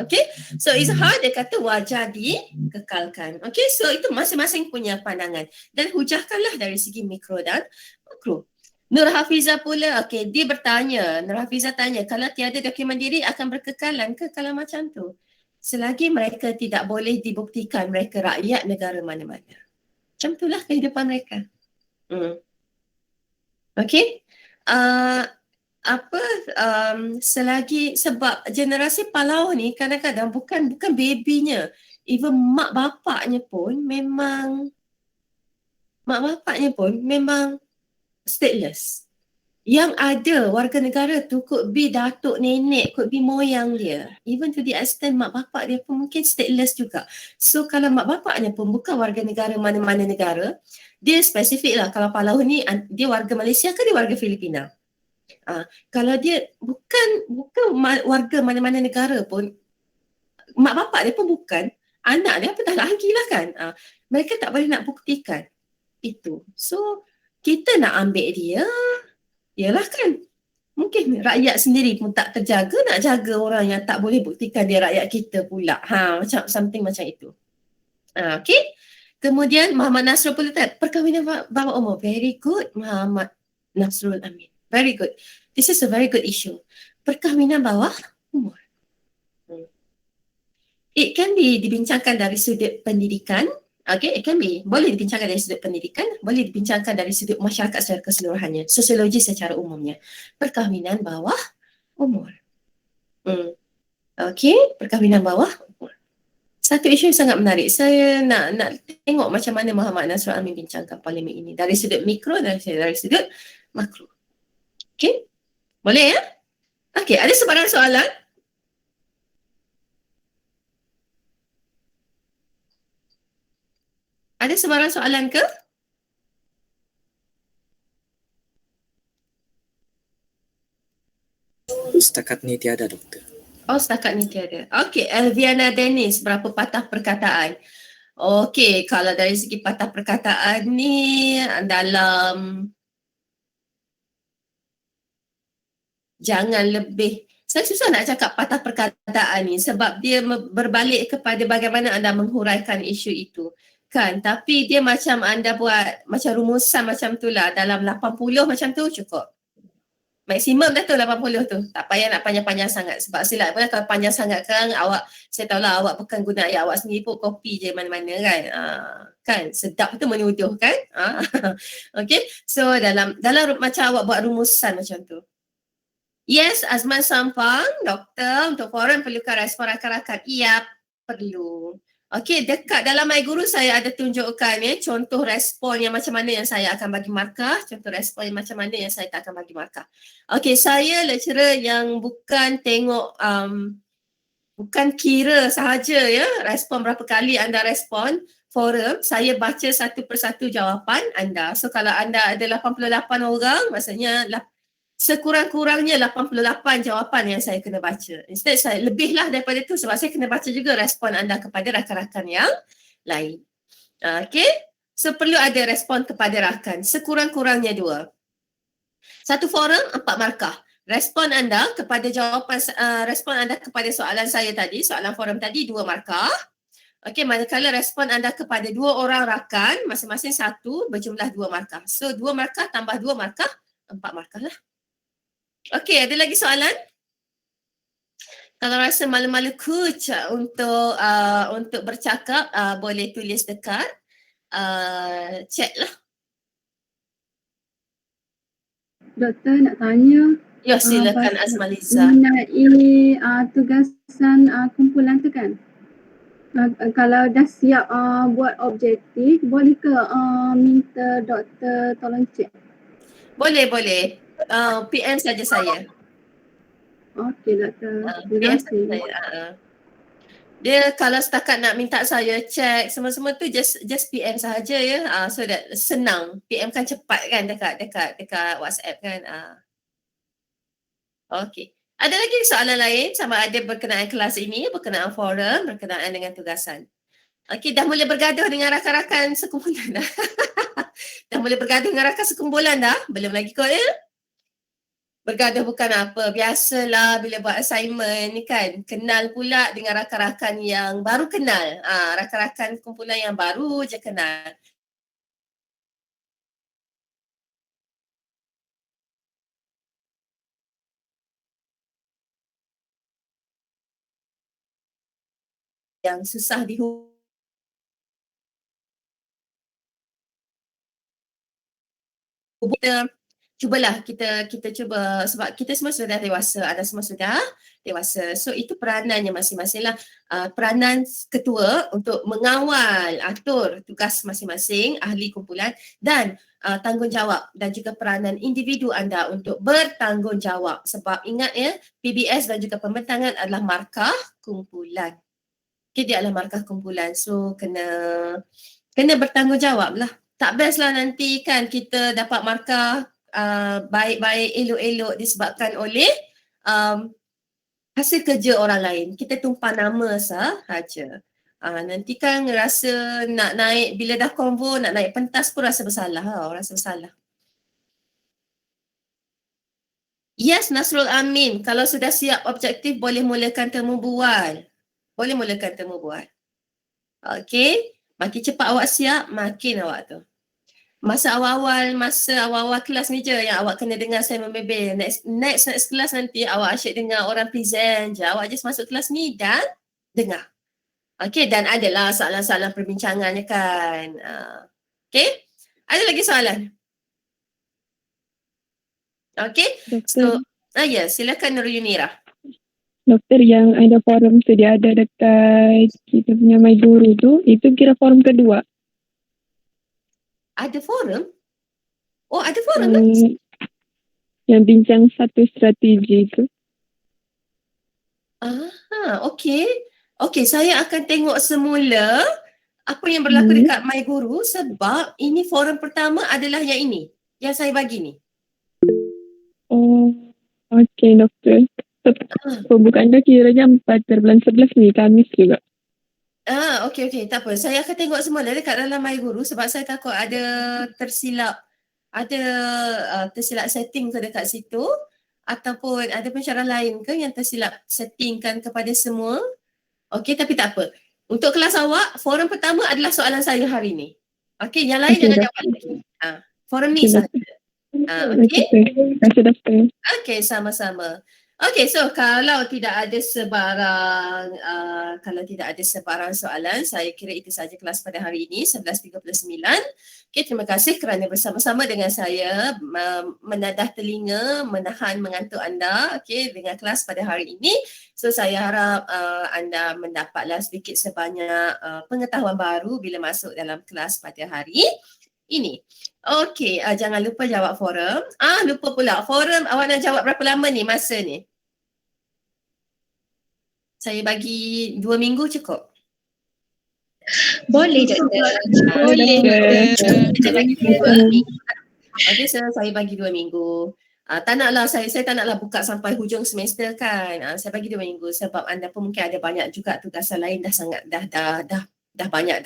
Okay, so Izhar dia kata wajar dikekalkan. Okay, so itu masing-masing punya pandangan. Dan hujahkanlah dari segi mikro dan makro. Nur Hafiza pula, okay, dia bertanya, Nur Hafiza tanya, kalau tiada dokumen diri akan berkekalan ke kalau macam tu? Selagi mereka tidak boleh dibuktikan mereka rakyat negara mana-mana. Macam itulah kehidupan mereka. Okay, selagi sebab generasi Palau ni kadang-kadang bukan babynya, even mak bapaknya pun memang stateless. Yang ada warga negara tu could be datuk nenek, could be moyang dia. Even to the extent mak bapak dia pun mungkin stateless juga. So kalau mak bapaknya pun bukan warga negara mana-mana negara, dia spesifik lah. Kalau Palau ni dia warga Malaysia ke dia warga Filipina? Kalau dia bukan warga mana-mana negara pun, mak bapak dia pun bukan, anak dia apatah lagi lah kan. Mereka tak boleh nak buktikan itu. So kita nak ambil dia, yalah kan, mungkin rakyat sendiri pun tak terjaga, nak jaga orang yang tak boleh buktikan dia rakyat kita pula. Macam something macam itu. Okay. Kemudian Muhammad Nasrul Pulitat, perkahwinan bawah umur. Very good, Muhammad Nasrul Amin. Very good. This is a very good issue. Perkahwinan bawah umur. It can be dibincangkan dari sudut pendidikan. Okay, it can be. Boleh dibincangkan dari sudut pendidikan, boleh dibincangkan dari sudut masyarakat secara keseluruhannya, sosiologi secara umumnya. Perkahwinan bawah umur. Okay, perkahwinan bawah umur. Satu isu yang sangat menarik. Saya nak tengok macam mana Muhammad Nasrul Amin bincangkan polemik ini. Dari sudut mikro dan dari sudut makro. Okay, boleh ya? Okay, ada sebarang soalan? Ada sebarang soalan ke? Setakat ni tiada, doktor. Oh, setakat ni tiada. Okey, Elviana Dennis, berapa patah perkataan? Okey, kalau dari segi patah perkataan ni dalam jangan lebih, saya susah nak cakap patah perkataan ni sebab dia berbalik kepada bagaimana anda menghuraikan isu itu. Kan, tapi dia macam anda buat macam rumusan macam tu lah, dalam 80 macam tu cukup. Maksimum dah tu 80 tu. Tak payah nak panjang-panjang sangat. Sebab silap pun kalau panjang sangat kan awak, saya tahulah awak bukan guna ayat awak sendiri pun copy je mana-mana kan. Kan sedap tu menuduh kan. Okay. So dalam macam awak buat rumusan macam tu. Yes, Azman Sampang, doktor, untuk forum perlukan respon rakan-rakan. Ya, perlu. Okey, dekat dalam My Guru saya ada tunjukkan contoh respon yang macam mana yang saya akan bagi markah, contoh respon yang macam mana yang saya tak akan bagi markah. Okey, saya lecturer yang bukan tengok bukan kira sahaja ya respon berapa kali anda respon forum, saya baca satu persatu jawapan anda. So kalau anda ada 88 orang, maksudnya sekurang-kurangnya 88 jawapan yang saya kena baca. Instead saya lebihlah daripada itu sebab saya kena baca juga respon anda kepada rakan-rakan yang lain. Okay. So perlu ada respon kepada rakan. Sekurang-kurangnya 2. Satu forum 4 markah. Respon anda kepada jawapan respon anda kepada soalan saya tadi, soalan forum tadi 2 markah. Okey, manakala respon anda kepada 2 orang rakan, masing-masing 1 berjumlah 2 markah. So 2 markah tambah 2 markah, 4 markah lah. Okey, ada lagi soalan? Kalau rasa malu-malu kucak untuk bercakap, boleh tulis dekat chat lah. Doktor nak tanya. Ya, silakan Azmaliza. Mengenai tugasan kumpulan tu kan. Kalau dah siap buat objektif, boleh ke minta doktor tolong cek? Boleh. PM saja saya. Okey doktor. Terima PM saja kasih. saya. Dia kalau setakat nak minta saya cek semua-semua tu just PM sahaja ya. So that senang. PM kan cepat kan dekat WhatsApp kan. Okey. Ada lagi soalan lain sama ada berkenaan kelas ini, berkenaan forum, berkenaan dengan tugasan? Okey, dah mula bergaduh dengan rakan-rakan sekumpulan dah. Dah mula bergaduh dengan rakan sekumpulan dah? Belum lagi kot ya? Bergaduh bukan apa, biasalah bila buat assignment ni kan, kenal pula dengan rakan-rakan yang baru kenal. Rakan-rakan kumpulan yang baru je kenal. Yang susah cubalah kita cuba sebab kita semua sudah dewasa, anda semua sudah dewasa. So itu peranannya masing-masing lah. Peranan ketua untuk mengawal, atur tugas masing-masing ahli kumpulan dan tanggungjawab dan juga peranan individu anda untuk bertanggungjawab. Sebab ingat ya, PBS dan juga pembentangan adalah markah kumpulan. Okay, dia adalah markah kumpulan. So kena bertanggungjawab lah. Tak best lah nanti kan kita dapat markah baik-baik, elok-elok disebabkan oleh hasil kerja orang lain. Kita tumpah nama sahaja. Nanti kan rasa nak naik, bila dah konvo nak naik pentas pun rasa bersalah. Rasa bersalah. Yes, Nasrul Amin. Kalau sudah siap objektif boleh mulakan temu bual. Boleh mulakan temu bual. Okey. Makin cepat awak siap, makin awak tu. Masa awal-awal kelas ni je yang awak kena dengar saya membebel. Next kelas nanti awak asyik dengar orang present je. Awak just masuk kelas ni dan dengar. Okay, dan adalah soalan-soalan perbincangannya kan. Okay, ada lagi soalan? Okay, Doktor, so silakan Nur Yunira. doktor yang ada forum tu dia ada dekat kita punya My Guru tu, itu kira forum kedua. Ada forum? Oh, ada forum kan? Yang bincang satu strategi tu. Okey. Okey, saya akan tengok semula apa yang berlaku dekat My Guru sebab ini forum pertama adalah yang ini. Yang saya bagi ni. Oh, okey doktor. Pembukaan tu kiranya 4/11 ni, Khamis juga. Okey. Tak apa. Saya akan tengok semula dekat dalam My Guru sebab saya takut ada tersilap setting ke dekat situ ataupun ada pensyarah lain ke yang tersilap settingkan kepada semua. Okey, tapi tak apa. Untuk kelas awak, forum pertama adalah soalan saya hari ni. Okey, yang lain jangan jawab lagi. Forum ni sahaja. Okey? Terima kasih doktor. Okey, sama-sama. Okey, so kalau tidak ada sebarang soalan, saya kira itu sahaja kelas pada hari ini 11.39. Okey, terima kasih kerana bersama-sama dengan saya menadah telinga, menahan mengantuk anda, okey, dengan kelas pada hari ini. So saya harap anda mendapatlah sedikit sebanyak pengetahuan baru bila masuk dalam kelas pada hari ini. Okey, jangan lupa jawab forum. Lupa pula. Forum awak nak jawab berapa lama ni masa ni? Saya bagi 2 minggu cukup. Boleh doktor. Boleh Saya bagi 2 minggu. Okey, so saya bagi 2 minggu. Tak naklah saya tak naklah buka sampai hujung semester kan. Saya bagi 2 minggu sebab anda pun mungkin ada banyak juga tugasan lain dah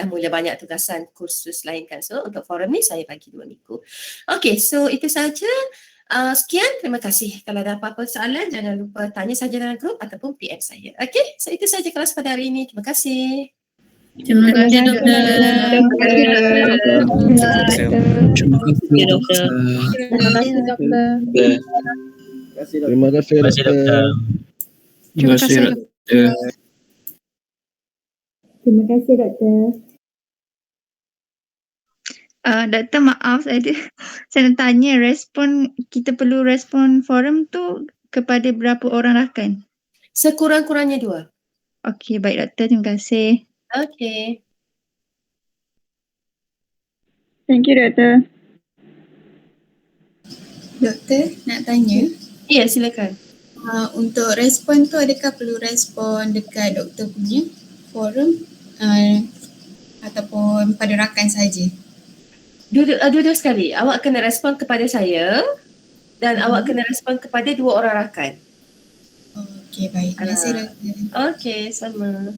mula banyak tugasan kursus lain kan. So untuk forum ni saya bagi 2 minggu. Okey, so itu saja. Sekian, terima kasih. Kalau ada apa-apa soalan jangan lupa tanya saja dalam grup ataupun PM saya. Okey, so itu saja kelas pada hari ini. Terima kasih. Terima kasih doktor. Terima kasih doktor. Terima kasih doktor. Terima kasih doktor. Terima kasih doktor. Terima kasih doktor. Doktor maaf saya nak tanya kita perlu respon forum tu kepada berapa orang rakan? Sekurang-kurangnya 2. Okey, baik doktor, terima kasih. Okey. Thank you doktor. Doktor, nak tanya, Ya, silakan. untuk respon tu adakah perlu respon dekat doktor punya forum ataupun pada rakan saja? Dua-dua sekali. Awak kena respon kepada saya dan awak kena respon kepada 2 orang rakan. Okey, baik. Terima kasih doktor. Okey, sama.